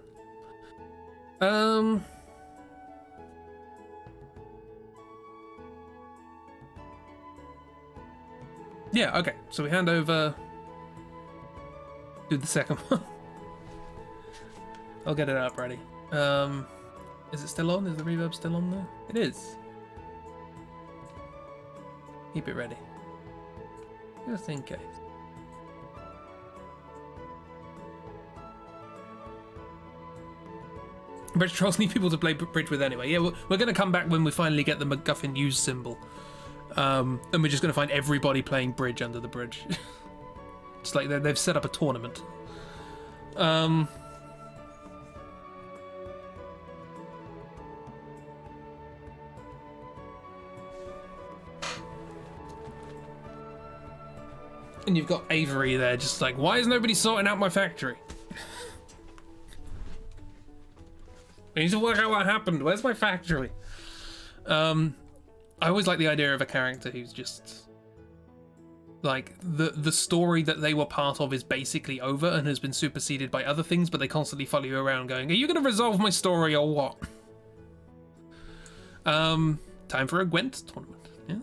Yeah, okay, so we hand over, do the second one. I'll get it up ready. Is it still on? Is the reverb still on there? It is. Keep it ready. Just in case. Bridge trolls need people to play bridge with anyway. Yeah, we're going to come back when we finally get the MacGuffin use symbol. And we're just going to find everybody playing bridge under the bridge. It's like they've set up a tournament. And you've got Avery there just like, why is nobody sorting out my factory? I need to work out what happened. Where's my factory? I always like the idea of a character who's just like the story that they were part of is basically over and has been superseded by other things, but they constantly follow you around going, are you going to resolve my story or what? Time for a Gwent tournament. Yeah.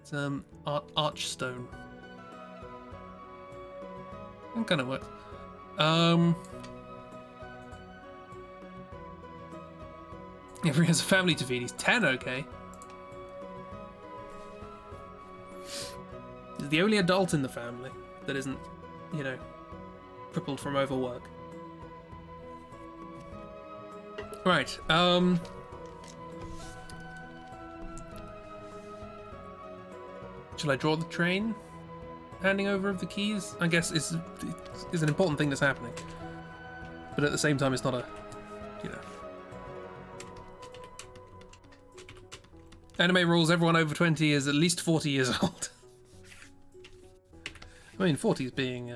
It's Archstone. That kind of works. Everyone has a family to feed. He's 10, okay. He's the only adult in the family that isn't, you know, crippled from overwork. Right, shall I draw the train? handing over of the keys, I guess, is an important thing that's happening. But at the same time, it's not a, you know. Anime rules, everyone over 20 is at least 40 years old. I mean, 40 is being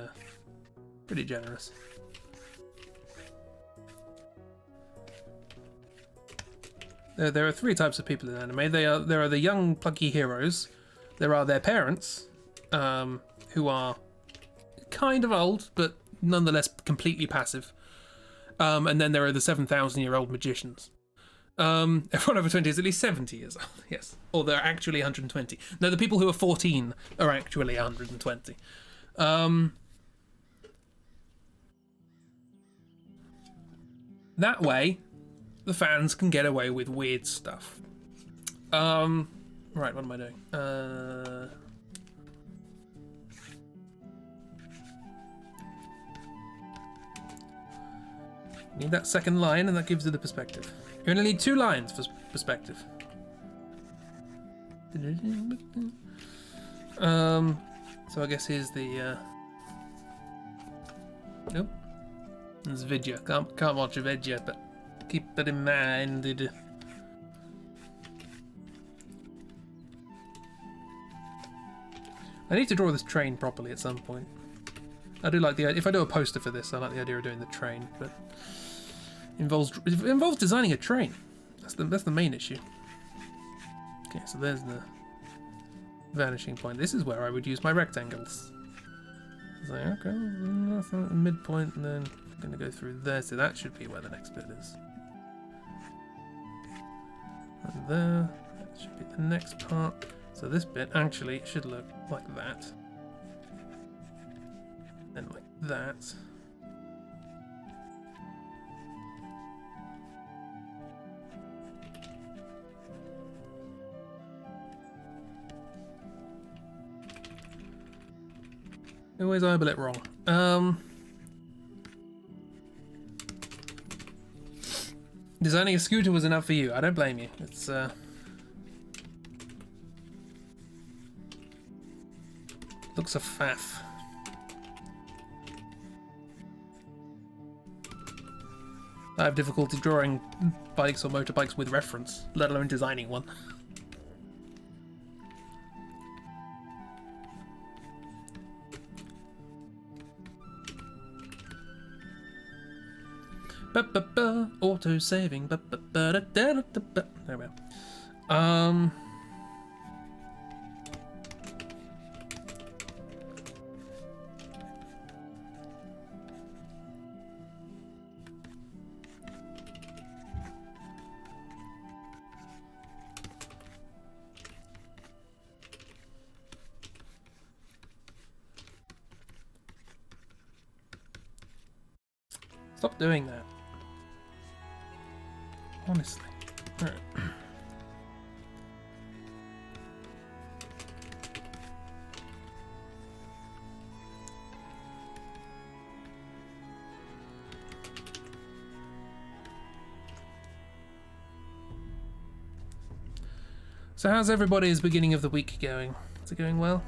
pretty generous. There are three types of people in anime. There are the young, plucky heroes. There are their parents, who are kind of old, but nonetheless completely passive. And then there are the 7,000-year-old magicians. Everyone over 20 is at least 70 years old, yes. Or they're actually 120. No, the people who are 14 are actually 120. That way, the fans can get away with weird stuff. Right, what am I doing? Need that second line, and that gives you the perspective. You only need 2 lines for perspective. So I guess here's the. Nope. There's video. Can't watch a video, but keep that in mind. I need to draw this train properly at some point. I do like the idea. If I do a poster for this, I like the idea of doing the train, but it involves designing a train. That's the main issue. Okay, so there's the vanishing point. This is where I would use my rectangles. So okay, that's the midpoint, and then I'm gonna go through there. So that should be where the next bit is. And there, that should be the next part. So this bit actually should look like that. And like that. Always eyeball it wrong. Designing a scooter was enough for you. I don't blame you. It's looks a faff. I have difficulty drawing bikes or motorbikes with reference, let alone designing one. Auto saving. There we go. Stop doing that. Honestly. Alright. So how's everybody's beginning of the week going? Is it going well?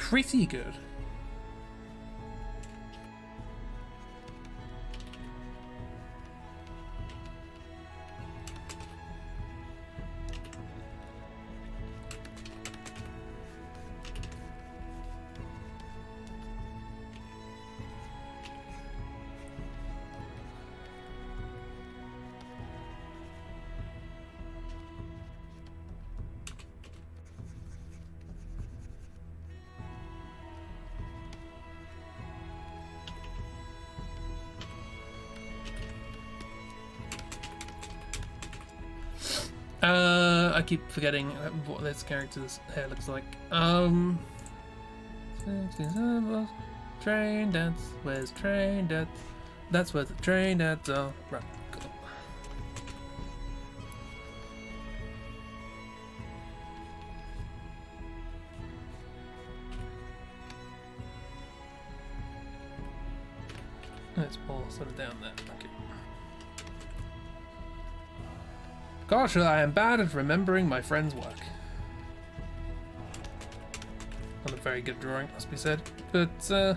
Pretty good. I keep forgetting what this character's hair looks like. Train dance. Where's train dance? That's where the train dance are. Right. Cool. Let's all sort of down there. Okay. Gosh, I am bad at remembering my friend's work. Not a very good drawing, must be said. But,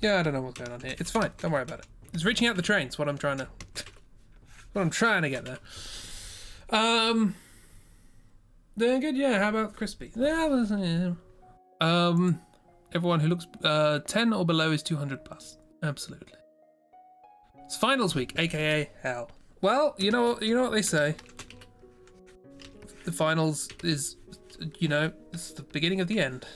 yeah, I don't know what's going on here. It's fine. Don't worry about it. It's reaching out the trains. What I'm trying to get there. Doing good. Yeah. How about crispy? Yeah. Everyone who looks 10 or below is 200 plus. Absolutely. It's finals week, aka hell. Well, you know what they say. The finals is, it's the beginning of the end.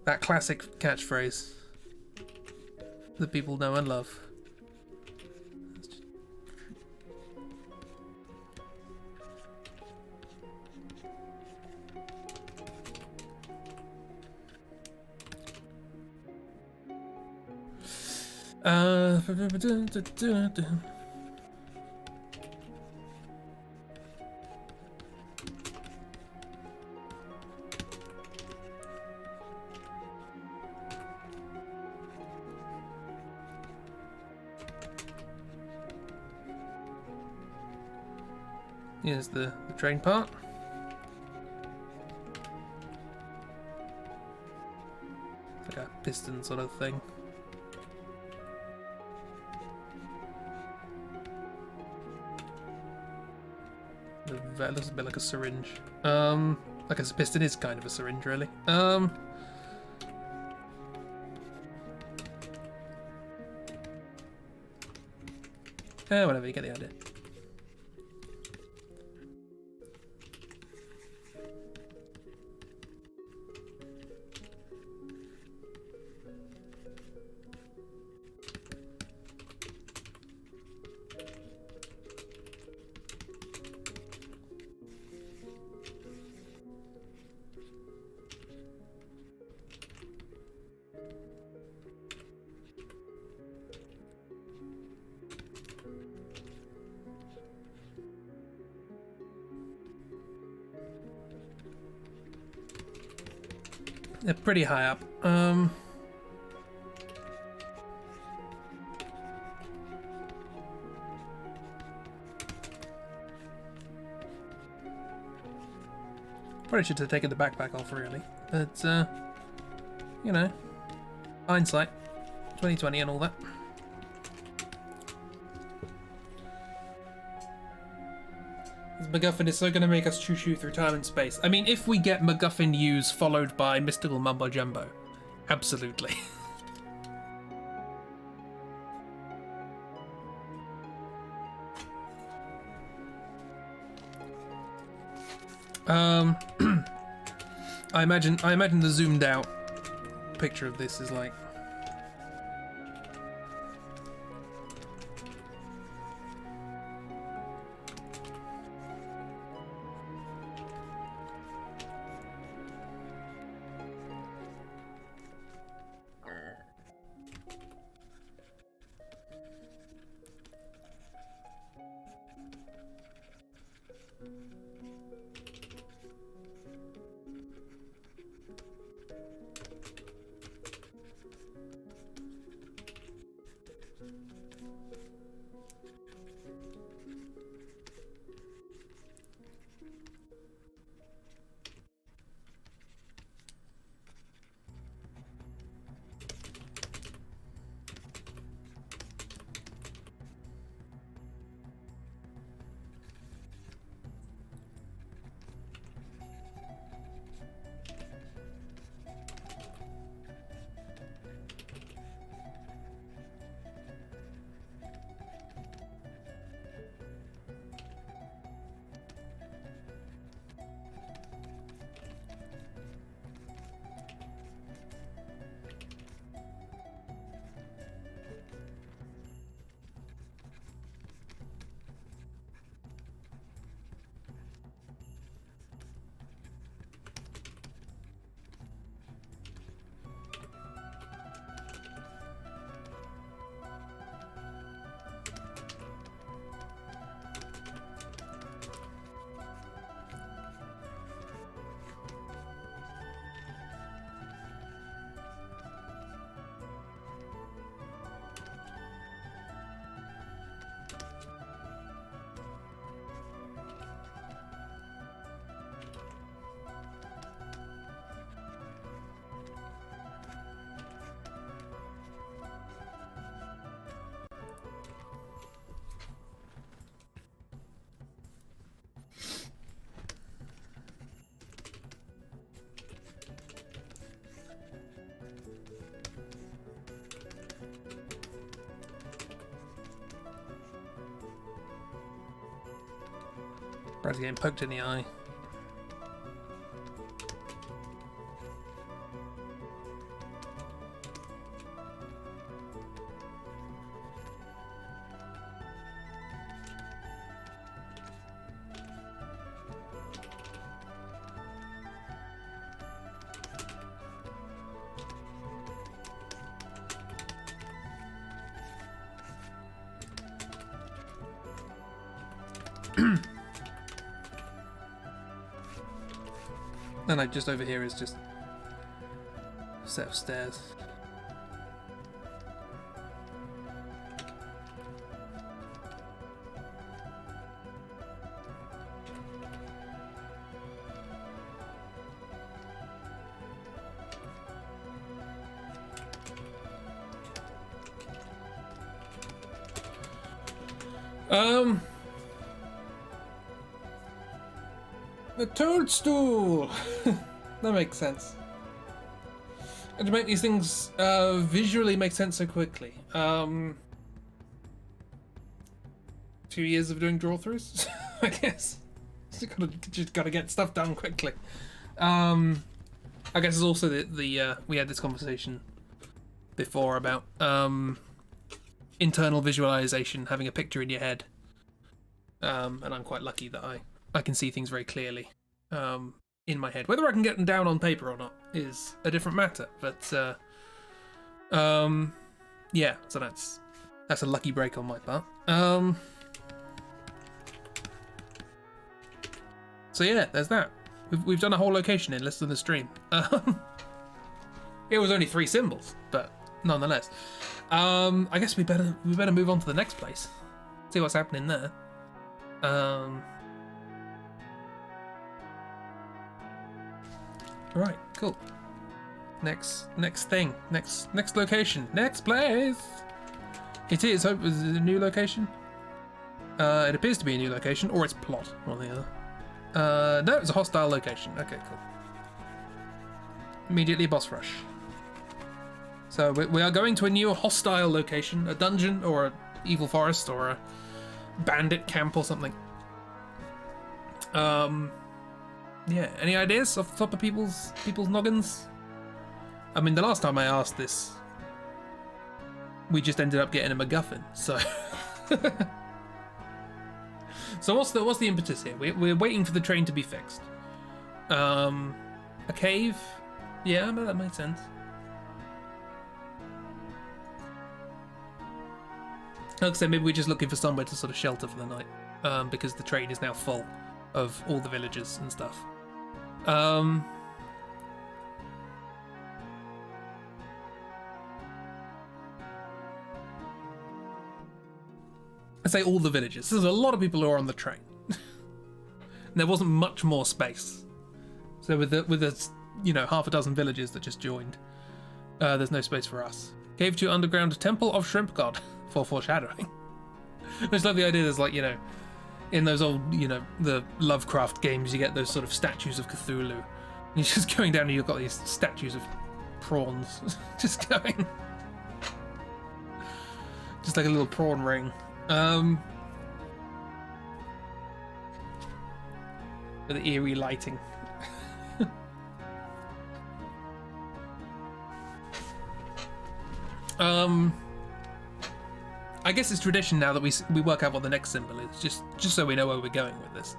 That classic catchphrase that people know and love. Here's the train part. Like a piston sort of thing. That looks a bit like a syringe. Like a piston is kind of a syringe, really. Whatever, you get the idea. They're pretty high up. Probably should have taken the backpack off, really. But, hindsight. 2020 and all that. This MacGuffin is so going to make us choo-choo through time and space. I mean, if we get MacGuffin use followed by mystical mumbo-jumbo. Absolutely. I imagine the zoomed out picture of this is like Brad's getting poked in the eye. And like just over here is just a set of stairs. The toadstool! That makes sense. And to make these things visually make sense so quickly. 2 years of doing draw-throughs, I guess. Just gotta get stuff done quickly. I guess it's also the we had this conversation before about internal visualization, having a picture in your head. And I'm quite lucky that I can see things very clearly in my head. Whether I can get them down on paper or not is a different matter. But yeah, so that's a lucky break on my part. So yeah, there's that. We've done a whole location in less than the stream. It was only 3 symbols, but nonetheless. I guess we better move on to the next place. See what's happening there. Right, cool. Next thing. Next location. Next place. It is. Is it a new location? It appears to be a new location, or it's plot, one or the other. No, it's a hostile location. Okay, cool. Immediately boss rush. So we are going to a new hostile location, a dungeon, or an evil forest, or a bandit camp, or something. Yeah, any ideas off the top of people's noggins? I mean, the last time I asked this, we just ended up getting a MacGuffin. So, so what's the impetus here? We're waiting for the train to be fixed. A cave? Yeah, that makes sense. Like I said, maybe we're just looking for somewhere to sort of shelter for the night, because the train is now full of all the villagers and stuff. I say all the villagers. There's a lot of people who are on the train. There wasn't much more space, so with the half a dozen villagers that just joined, there's no space for us. Cave to underground temple of shrimp god for foreshadowing. It's like the idea there's like, in those old, the Lovecraft games, you get those sort of statues of Cthulhu. And you're just going down and you've got these statues of prawns just going. Just like a little prawn ring. With the eerie lighting. I guess it's tradition now that we work out what the next symbol is, just so we know where we're going with this.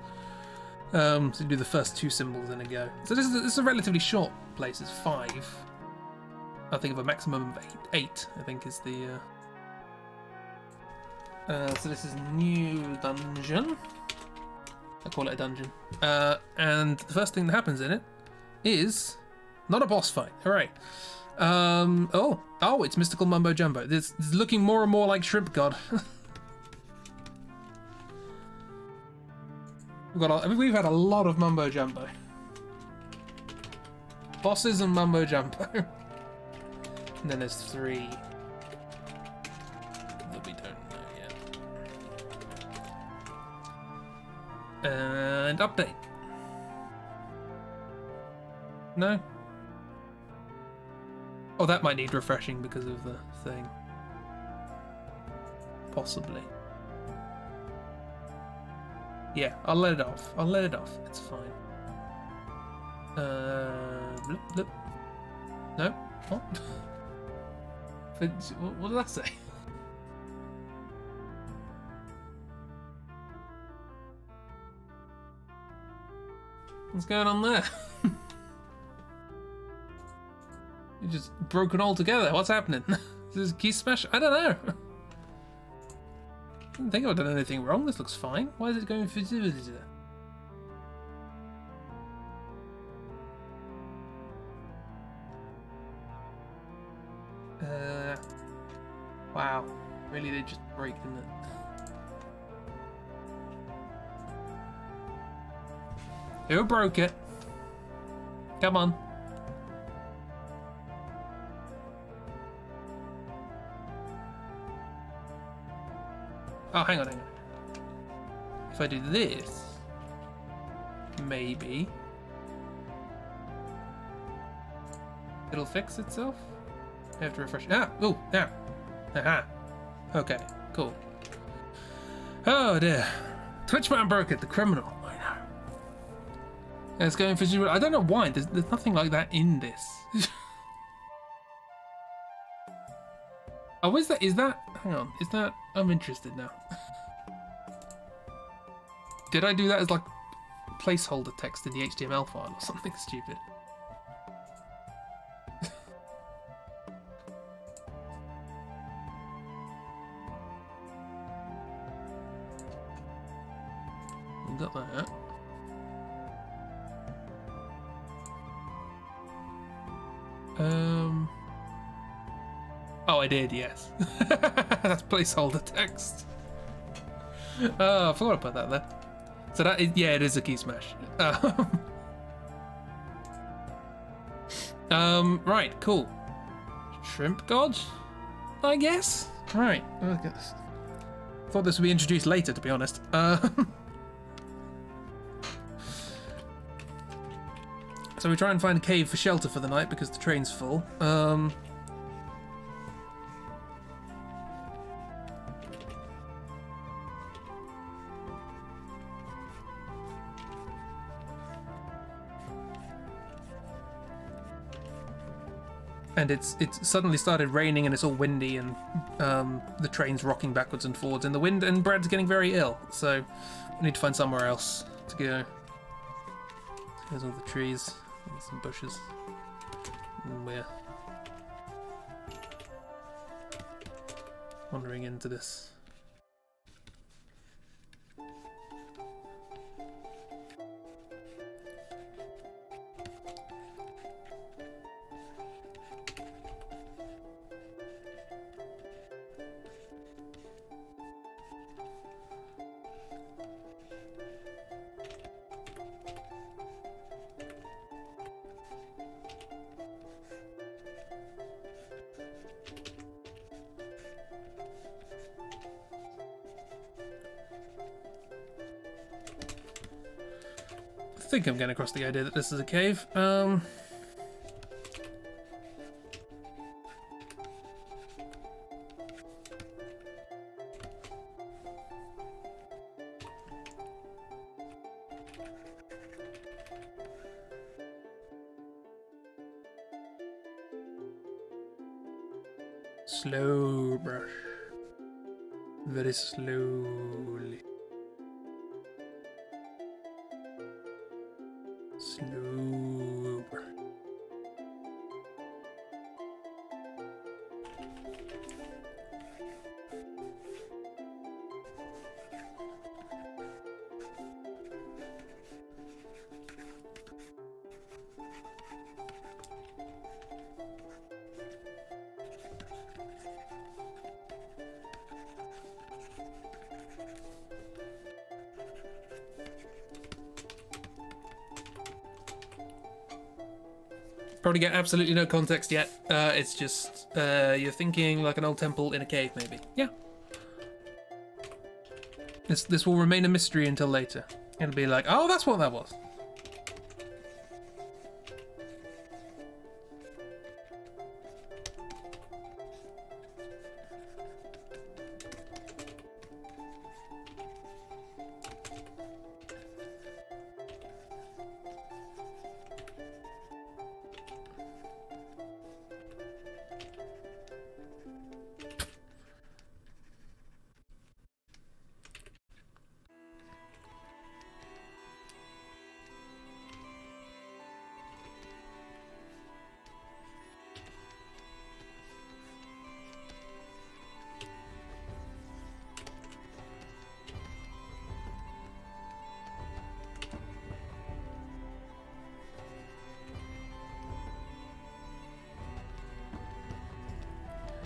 So we do the first 2 symbols in a go. So this is a relatively short place. It's 5. I think of a maximum of 8. I think is the. So this is new dungeon. I call it a dungeon. And the first thing that happens in it is not a boss fight. Hooray! Oh, it's mystical mumbo jumbo. This is looking more and more like Shrimp God. We've had a lot of mumbo jumbo. Bosses and mumbo jumbo. And then there's 3 that we don't know yet. And update. No? Oh, that might need refreshing because of the thing. Possibly. Yeah, I'll let it off. I'll let it off. It's fine. Blip, blip. No? What? What did that say? What's going on there? You just broken all together. What's happening? Is this a key smash? I don't know. I don't think I've done anything wrong. This looks fine. Why is it going for... Wow. Really, they just break, didn't it? Who broke it? Come on. Oh, hang on, hang on. If I do this, maybe it'll fix itself. I have to refresh. Ah! Oh, yeah. Aha. Okay, cool. Oh dear. Twitchman broke it, the criminal. I know. And it's going for... I don't know why. There's nothing like that in this. Oh, is that... Hang on. Is that... I'm interested now. Did I do that as like placeholder text in the HTML file or something stupid? We got that. Oh, I did, yes. That's placeholder text. Oh, I forgot to put that there. So that is, yeah, it is a key smash. Right, cool. Shrimp God, I guess. Right. Thought this would be introduced later, to be honest. So we try and find a cave for shelter for the night because the train's full. And it's suddenly started raining and it's all windy and the train's rocking backwards and forwards in the wind and Brad's getting very ill, so we need to find somewhere else to go. Here's all the trees and some bushes. And we're wandering into this. I think I'm getting across the idea that this is a cave. Slow brush. Very slowly. Slow brush. Probably get absolutely no context yet. It's just you're thinking like an old temple in a cave, maybe. Yeah. This will remain a mystery until later. It'll be like, oh, that's what that was.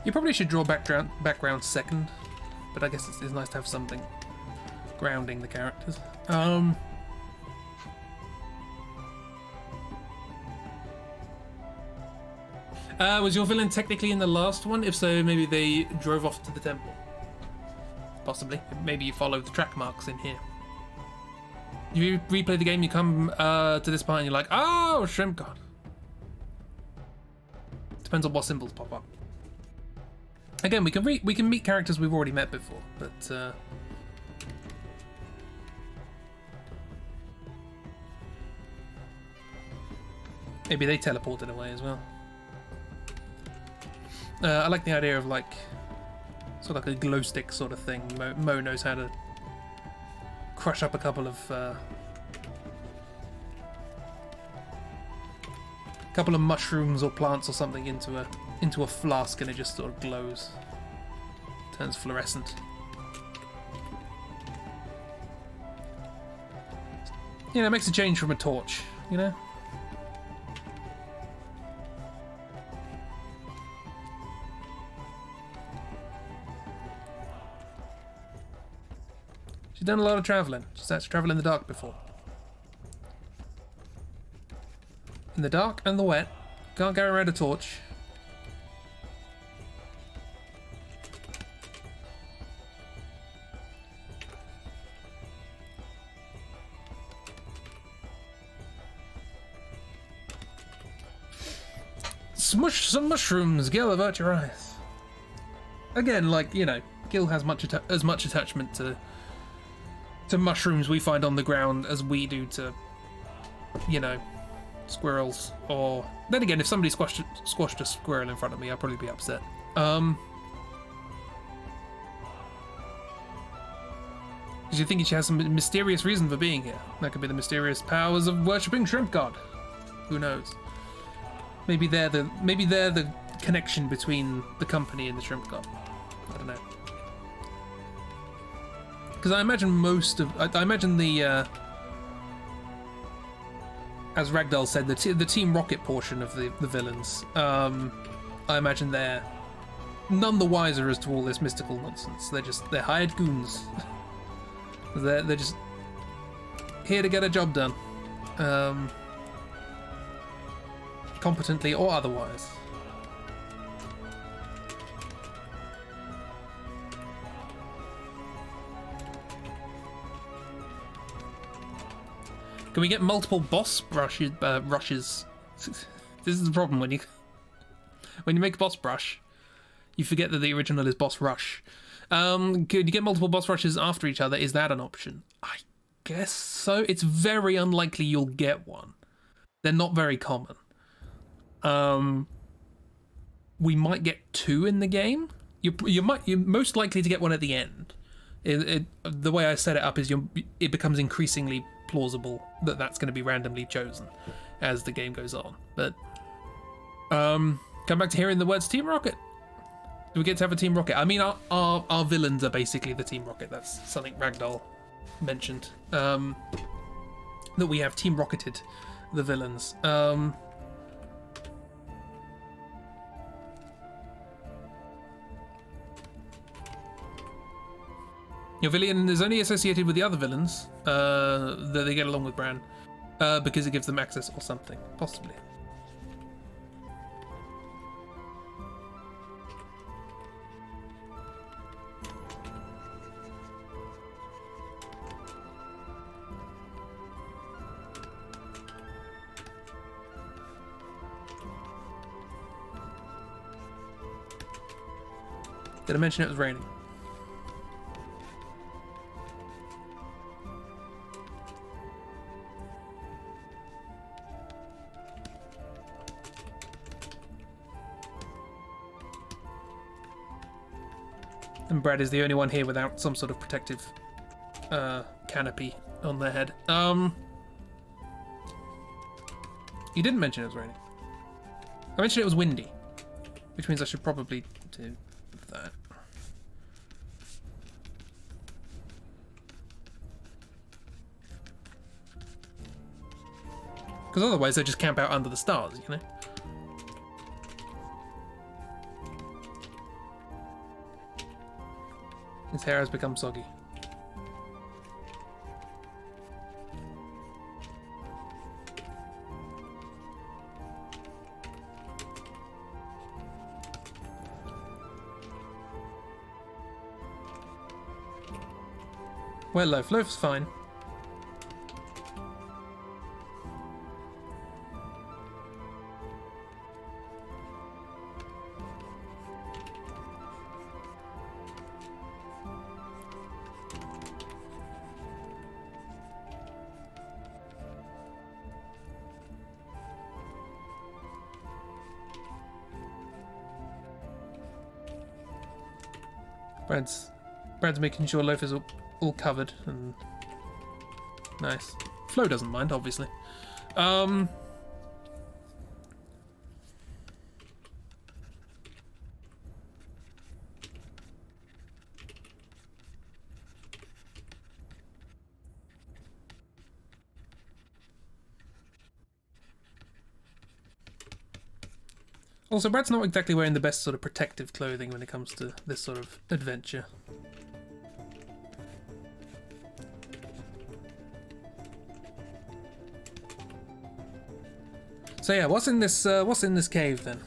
You probably should draw background second, but I guess it's nice to have something grounding the characters. Was your villain technically in the last one? If so, maybe they drove off to the temple. Possibly. Maybe you followed the track marks in here. If you replay the game, you come to this part and you're like, oh, Shrimp God. Depends on what symbols pop up. Again, we can meet characters we've already met before, but maybe they teleported away as well. I like the idea of like sort of like a glow stick sort of thing. Mo knows how to crush up a couple of mushrooms or plants or something into a flask, and it just sort of glows, turns fluorescent. You know, it makes a change from a torch, you know? She's done a lot of travelling. She's had to travel in the dark before. In the dark and the wet. Can't go around a torch. Smush some mushrooms, Gil, avert your eyes. Again, like, you know, Gil has as much attachment to mushrooms we find on the ground as we do to, you know, squirrels. Or then again, if somebody squashed a squirrel in front of me, I'd probably be upset. Because you think she has some mysterious reason for being here. That could be the mysterious powers of worshipping Shrimp God. Who knows? Maybe they're the connection between the company and the Shrimp God. I don't know. Because I imagine I imagine the as Ragdoll said, the Team Rocket portion of the villains. I imagine they're none the wiser as to all this mystical nonsense. They're hired goons. they're just here to get a job done, competently or otherwise. Can we get multiple boss rushes? This is the problem when you make boss brush, you forget that the original is boss rush. Could you get multiple boss rushes after each other? Is that an option? I guess so. It's very unlikely you'll get one. They're not very common. We might get two in the game. You're most likely to get one at the end. The way I set it up is it becomes increasingly plausible that that's going to be randomly chosen as the game goes on. But come back to hearing the words Team Rocket. Do we get to have a Team Rocket? I mean, our villains are basically the Team Rocket. That's something Ragdoll mentioned. That we have Team Rocketed the villains. Your villain is only associated with the other villains that they get along with Bran because it gives them access or something, possibly. Did I mention it was raining? And Brad is the only one here without some sort of protective canopy on their head. You didn't mention it was raining. I mentioned it was windy, which means I should probably do that. Because otherwise they just camp out under the stars, you know? His hair has become soggy. Well, Loaf's fine. Brad's making sure Loaf is all covered and nice. Flo doesn't mind, obviously. Also, Brad's not exactly wearing the best sort of protective clothing when it comes to this sort of adventure. So yeah, what's in this cave then?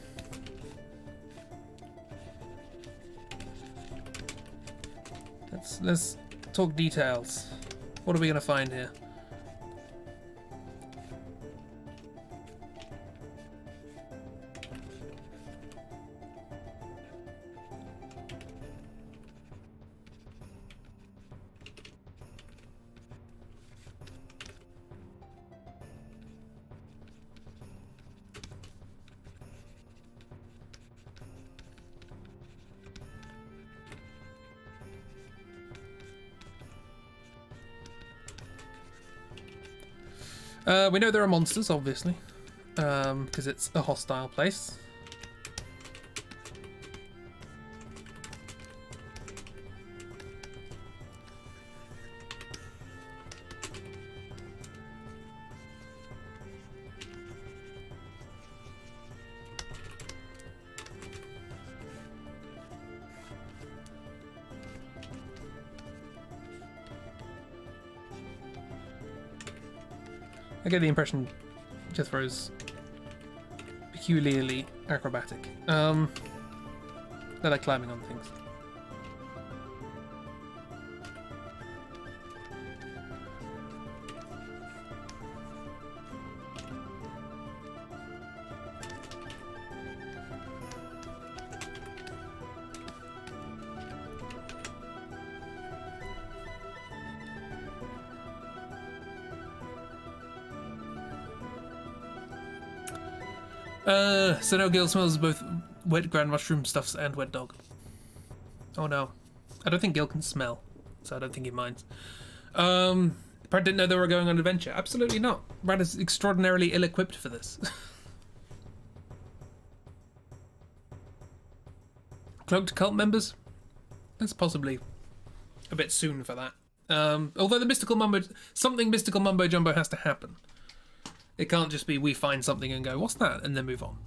Let's talk details. What are we gonna find here? We know there are monsters, obviously, because it's a hostile place. I get the impression Jethro's peculiarly acrobatic. They like climbing on things. So now Gil smells both wet grand mushroom stuffs and wet dog. Oh no. I don't think Gil can smell, so I don't think he minds. Brad didn't know they were going on an adventure. Absolutely not. Brad is extraordinarily ill-equipped for this. Cloaked cult members? That's possibly a bit soon for that. Although something mystical mumbo jumbo has to happen. It can't just be we find something and go, what's that? And then move on.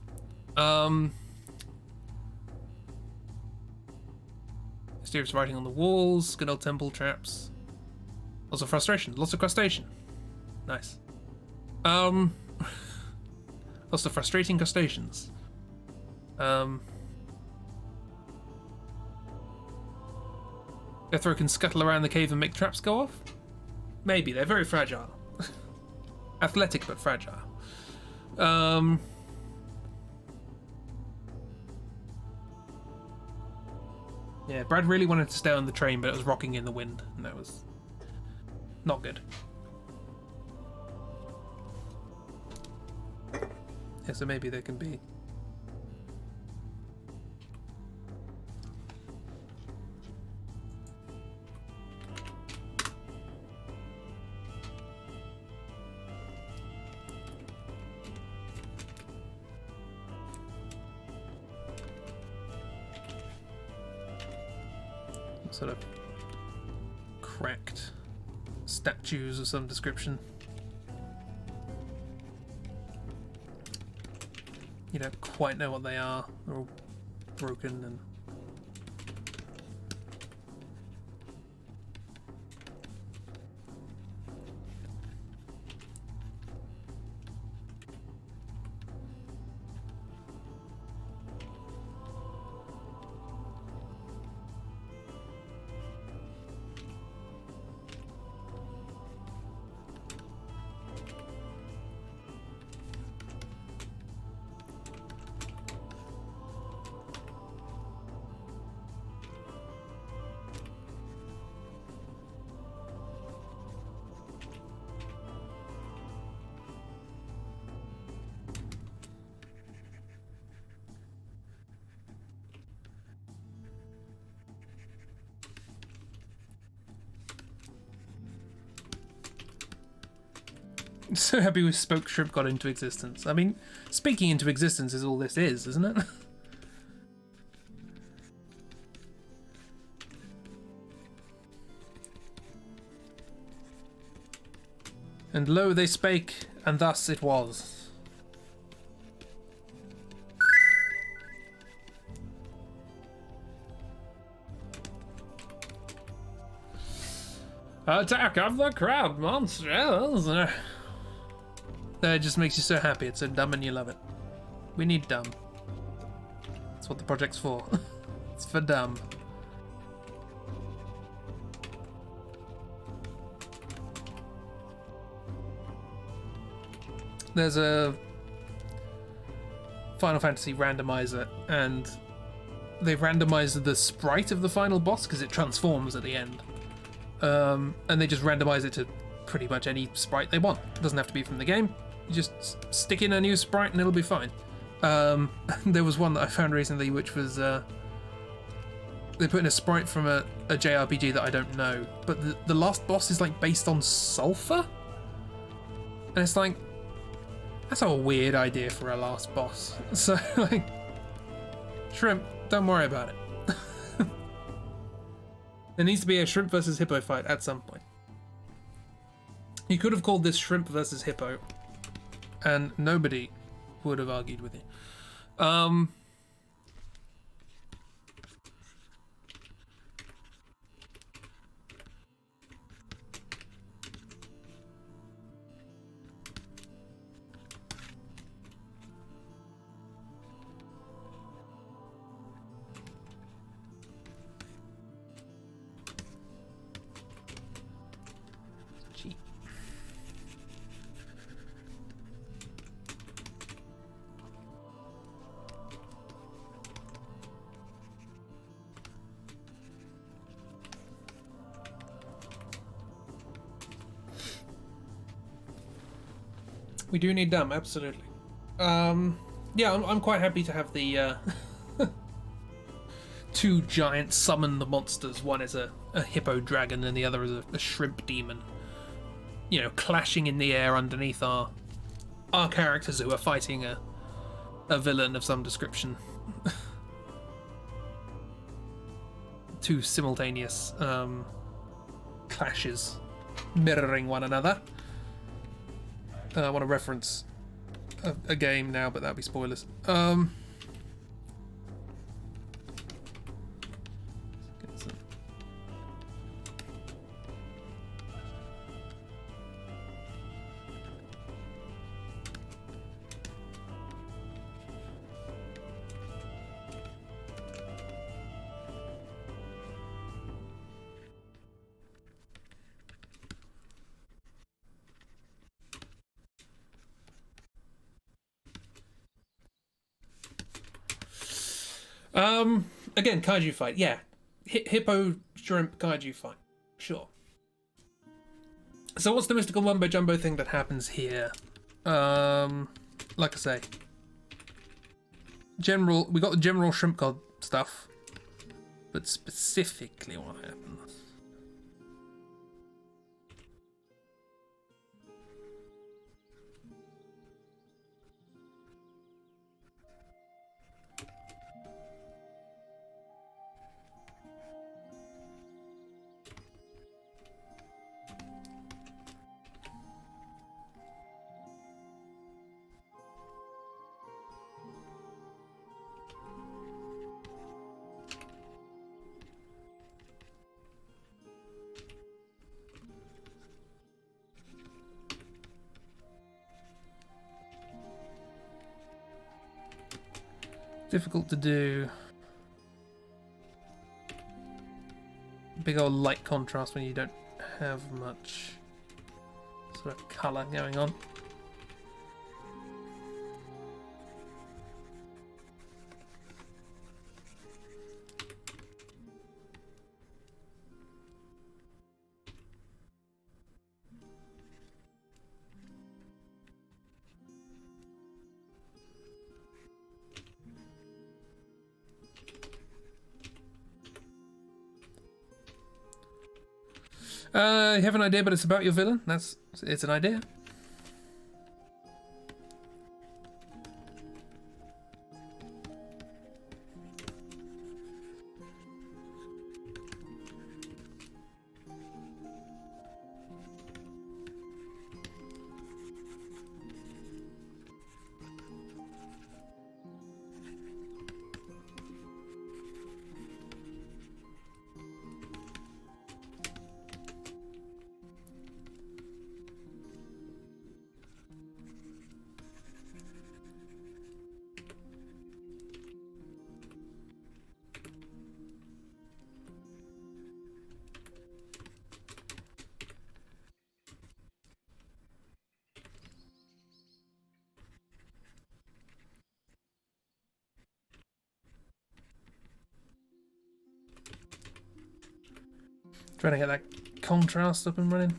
Mysterious writing on the walls, good old temple traps. Lots of frustration, lots of crustacean. Nice. Lots of frustrating crustaceans. Jethro can scuttle around the cave and make traps go off? Maybe, they're very fragile. Athletic but fragile. Yeah, Brad really wanted to stay on the train, but it was rocking in the wind, and that was not good. Yeah, so maybe there can be sort of cracked statues of some description. You don't quite know what they are. They're all broken and So happy we spoke shrimp got into existence. I mean, speaking into existence is all this is, isn't it? And lo, they spake, and thus it was. Attack of the crowd monsters! It just makes you so happy. It's so dumb and you love it. We need dumb. That's what the project's for. It's for dumb. There's a Final Fantasy randomizer, and they've randomized the sprite of the final boss because it transforms at the end. And they just randomize it to pretty much any sprite they want. It doesn't have to be from the game. You just stick in a new sprite and it'll be fine. There was one that I found recently which was they put in a sprite from a JRPG that I don't know, but the last boss is like based on sulfur, and it's like, that's a weird idea for a last boss. So like, shrimp, don't worry about it. There needs to be a shrimp versus hippo fight at some point. You could have called this shrimp versus hippo, and nobody would have argued with you. We do need dumb, absolutely. Yeah, I'm quite happy to have the two giant summoned monsters. One is a hippo dragon and the other is a shrimp demon. You know, clashing in the air underneath our characters who are fighting a villain of some description. Two simultaneous clashes mirroring one another. I want to reference a game now, but that'll be spoilers. Again, kaiju fight, yeah. Hippo, shrimp, kaiju fight, sure. So what's the mystical mumbo jumbo thing that happens here? Like I say, we got the general shrimp god stuff, but specifically what happens? Difficult to do. Big old light contrast when you don't have much sort of colour going on. You have an idea, but it's about your villain? It's an idea. Trying to get that contrast up and running.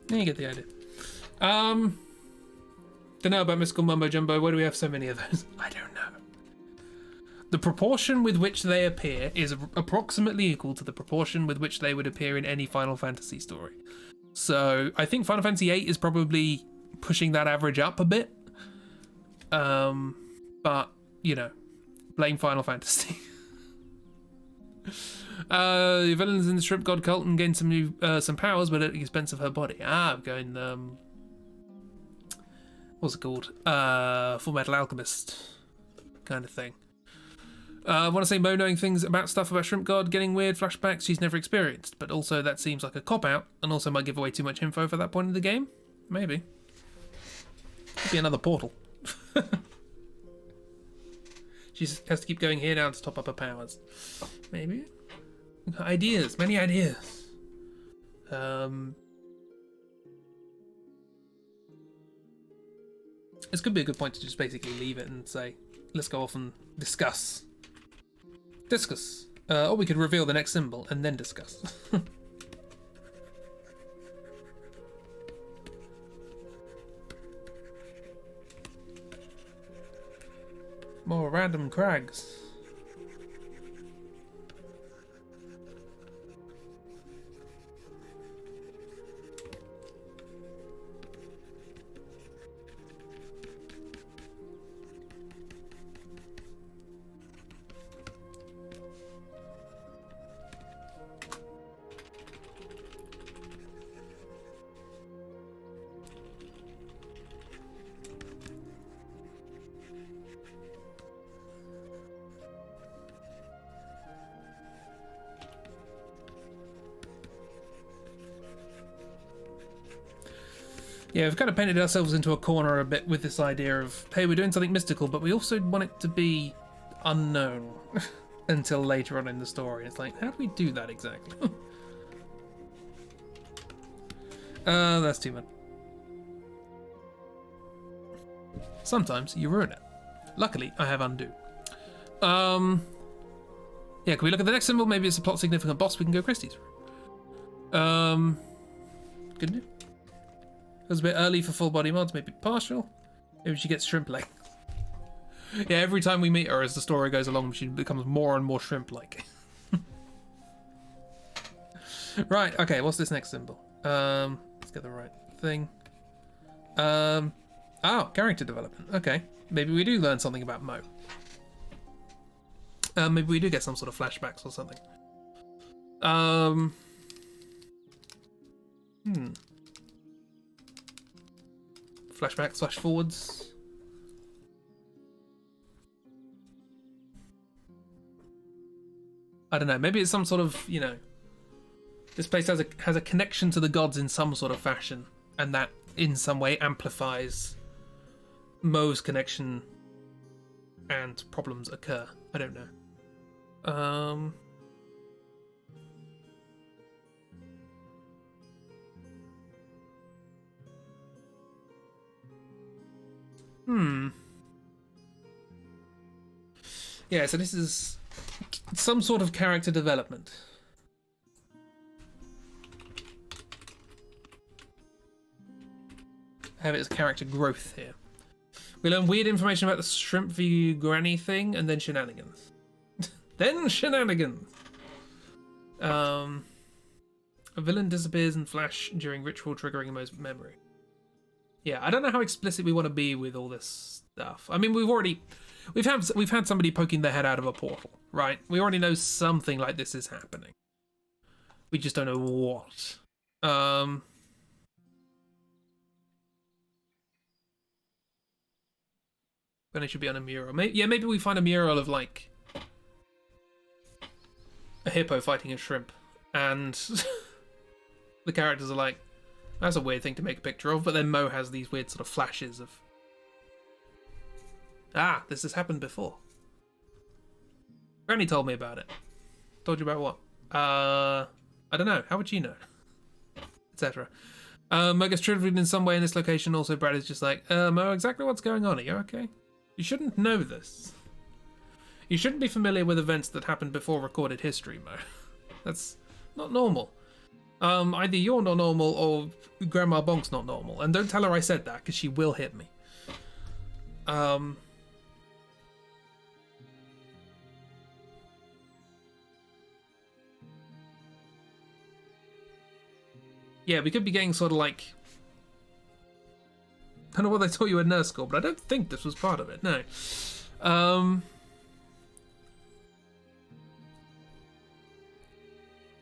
You get the idea. Don't know about mystical mumbo jumbo. Why do we have so many of those? I don't know. The proportion with which they appear is approximately equal to the proportion with which they would appear in any Final Fantasy story. So I think Final Fantasy VIII is probably pushing that average up a bit. But you know, blame Final Fantasy. The villains in the Shrimp God cult and gain some new some powers, but at the expense of her body. I'm going what's it called? Full Metal Alchemist kind of thing. I want to say Mo knowing things about stuff about Shrimp God, getting weird flashbacks she's never experienced, but also that seems like a cop-out, and also might give away too much info for that point in the game. Maybe. Could be another portal. She just has to keep going here now to top up her powers. Maybe. Ideas, many ideas. This could be a good point to just basically leave it and say, let's go off and discuss. Or we could reveal the next symbol and then discuss. More random crags. Yeah, we've kind of painted ourselves into a corner a bit with this idea of, hey, we're doing something mystical, but we also want it to be unknown until later on in the story. It's like, how do we do that exactly? That's too much. Sometimes you ruin it. Luckily, I have undo. Yeah, can we look at the next symbol? Maybe it's a plot significant boss we can go Christie's. Couldn't do. It was a bit early for full body mods, maybe partial. Maybe she gets shrimp like. Yeah, every time we meet her as the story goes along, she becomes more and more shrimp like. Right, okay, what's this next symbol? Let's get the right thing. Oh, character development. Okay, maybe we do learn something about Mo. Maybe we do get some sort of flashbacks or something. Flashbacks, flash forwards. I don't know. Maybe it's some sort of, you know, this place has a connection to the gods in some sort of fashion, and that in some way amplifies Mo's connection, and problems occur. I don't know. Yeah, so this is some sort of character development. Have it as character growth here. We learn weird information about the shrimp v granny thing, and then shenanigans. Then shenanigans! A villain disappears in flash during ritual triggering Mo's memory. Yeah, I don't know how explicit we want to be with all this stuff. I mean, we've had somebody poking their head out of a portal, right? We already know something like this is happening. We just don't know what. Then it should be on a mural. Maybe we find a mural of like a hippo fighting a shrimp, and the characters are like, that's a weird thing to make a picture of, but then Mo has these weird sort of flashes of, this has happened before. Granny told me about it. Told you about what? I don't know. How would you know? Etc. Mo gets triggered in some way in this location. Also, Brad is just like, Mo, exactly what's going on? Are you okay? You shouldn't know this. You shouldn't be familiar with events that happened before recorded history, Mo. That's not normal. Either you're not normal or Grandma Bonk's not normal. And don't tell her I said that, because she will hit me. Yeah, we could be getting sort of like... I don't know what they taught you at nurse school, but I don't think this was part of it, no.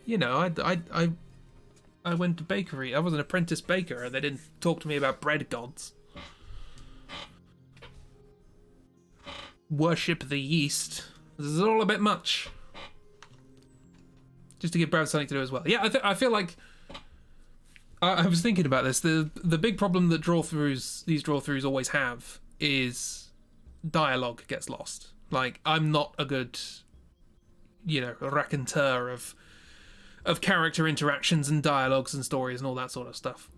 You know, I went to bakery. I was an apprentice baker, and they didn't talk to me about bread gods. Worship the yeast. This is all a bit much. Just to give Brad something to do as well. Yeah, I feel like... I was thinking about this. The big problem that these draw-throughs always have is dialogue gets lost. Like, I'm not a good, raconteur of character interactions and dialogues and stories and all that sort of stuff.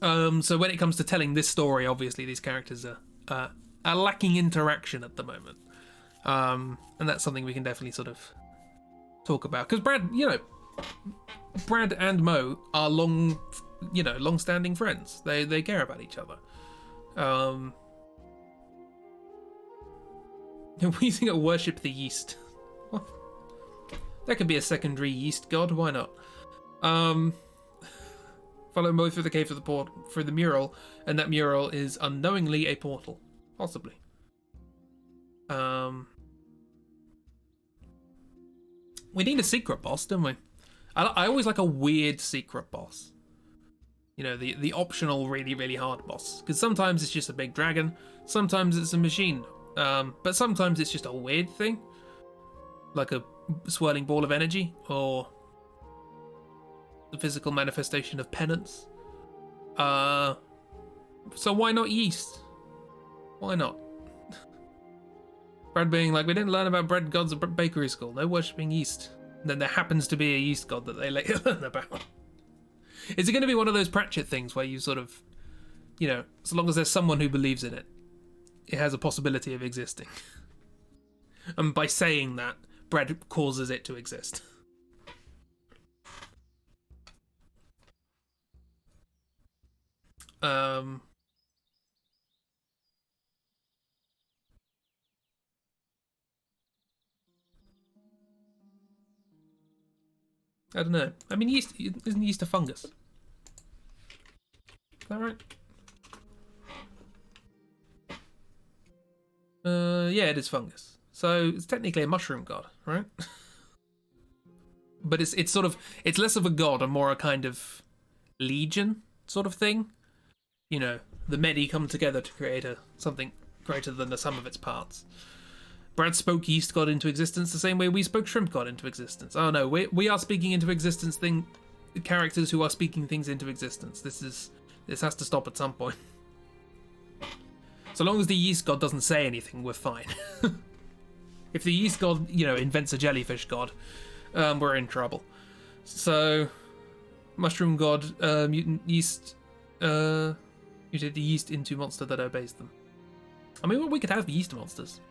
So when it comes to telling this story, obviously these characters are lacking interaction at the moment. And that's something we can definitely sort of talk about. Because Brad and Mo are long-standing friends. They care about each other. We think of worship the yeast. That could be a secondary yeast god. Why not? Follow Mo through the cave through the mural, and that mural is unknowingly a portal, possibly. We need a secret boss, don't we? I always like a weird secret boss. The optional really, really hard boss. Because sometimes it's just a big dragon, sometimes it's a machine, but sometimes it's just a weird thing. Like a swirling ball of energy, or the physical manifestation of penance. So why not yeast? Why not? Brad being like, we didn't learn about bread gods at bakery school. No worshipping yeast. And then there happens to be a yeast god that they later learn about. Is it going to be one of those Pratchett things where you sort of, so long as there's someone who believes in it, it has a possibility of existing? And by saying that, Brad causes it to exist. I don't know. I mean, yeast isn't yeast a fungus? Is that right? Yeah, it is fungus. So it's technically a mushroom god, right? But it's less of a god and more a kind of legion sort of thing. The many come together to create something greater than the sum of its parts. Brad spoke yeast god into existence the same way we spoke shrimp god into existence. Oh no, we are speaking into existence characters who are speaking things into existence. This has to stop at some point. So long as the yeast god doesn't say anything, we're fine. If the yeast god, invents a jellyfish god, we're in trouble. So, mushroom god, mutant yeast, mutate the yeast into monster that obeys them. I mean, we could have yeast monsters.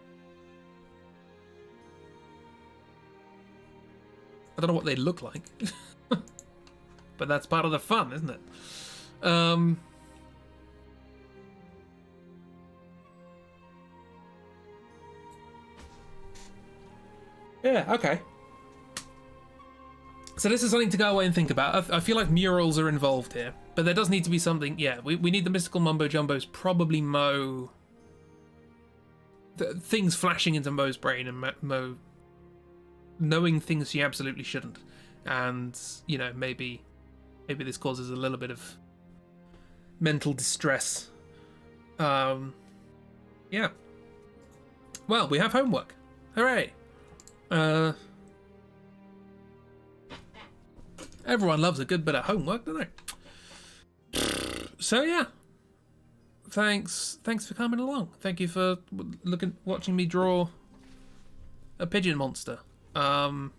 I don't know what they'd look like. But that's part of the fun, isn't it? Yeah, okay. So this is something to go away and think about. I feel like murals are involved here. But there does need to be something... Yeah, we need the mystical mumbo-jumbos. Probably Mo... things flashing into Mo's brain and Mo knowing things she absolutely shouldn't. and maybe this causes a little bit of mental distress. Yeah. Well, we have homework. Hooray! Everyone loves a good bit of homework, don't they? So yeah. Thanks for coming along. Thank you for watching me draw a pigeon monster. And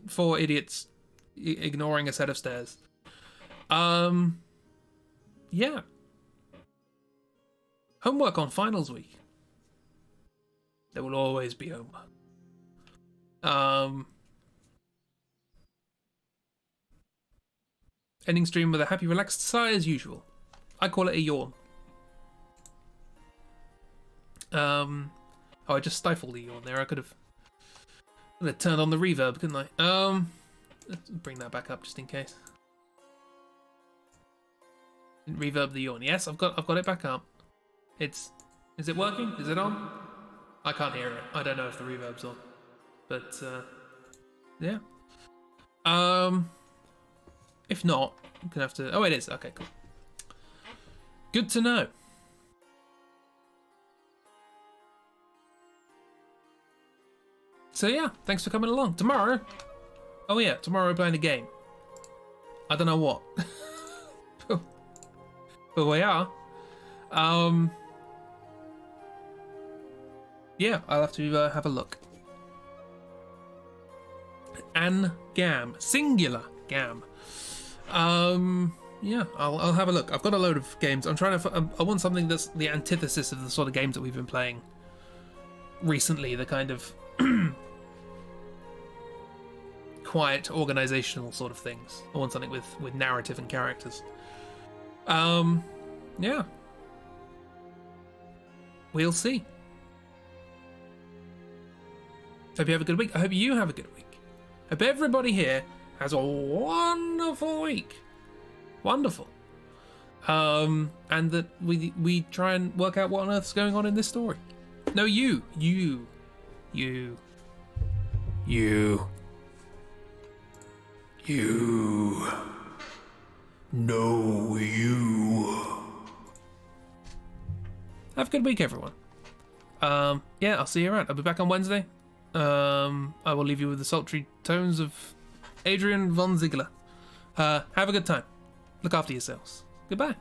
4 idiots ignoring a set of stairs. Yeah. Homework on finals week. There will always be homework. Ending stream with a happy, relaxed sigh as usual. I call it a yawn. Oh, I just stifled the yawn there. I could have turned on the reverb, couldn't I? Let's bring that back up just in case. Didn't reverb the yawn. Yes, I've got it back up. Is it working? Is it on? I can't hear it. I don't know if the reverb's on. But yeah. If not, I'm gonna have to. Oh, it is. Okay, cool. Good to know. So yeah, thanks for coming along. Tomorrow. Oh yeah, tomorrow we're playing a game. I don't know what. But we are. Yeah, I'll have to have a look. Gam. Singular gam. Yeah, I'll have a look. I've got a load of games. I'm trying to. I want something that's the antithesis of the sort of games that we've been playing recently. The kind of quiet, organizational sort of things. I want something with narrative and characters. Yeah. We'll see. Hope you have a good week. I hope you have a good week. Hope everybody here has a wonderful week. Wonderful. And that we try and work out what on earth's going on in this story. No, you know you. Have a good week, everyone. Yeah, I'll see you around. I'll be back on Wednesday. I will leave you with the sultry tones of Adrian von Ziegler. Have a good time. Look after yourselves. Goodbye.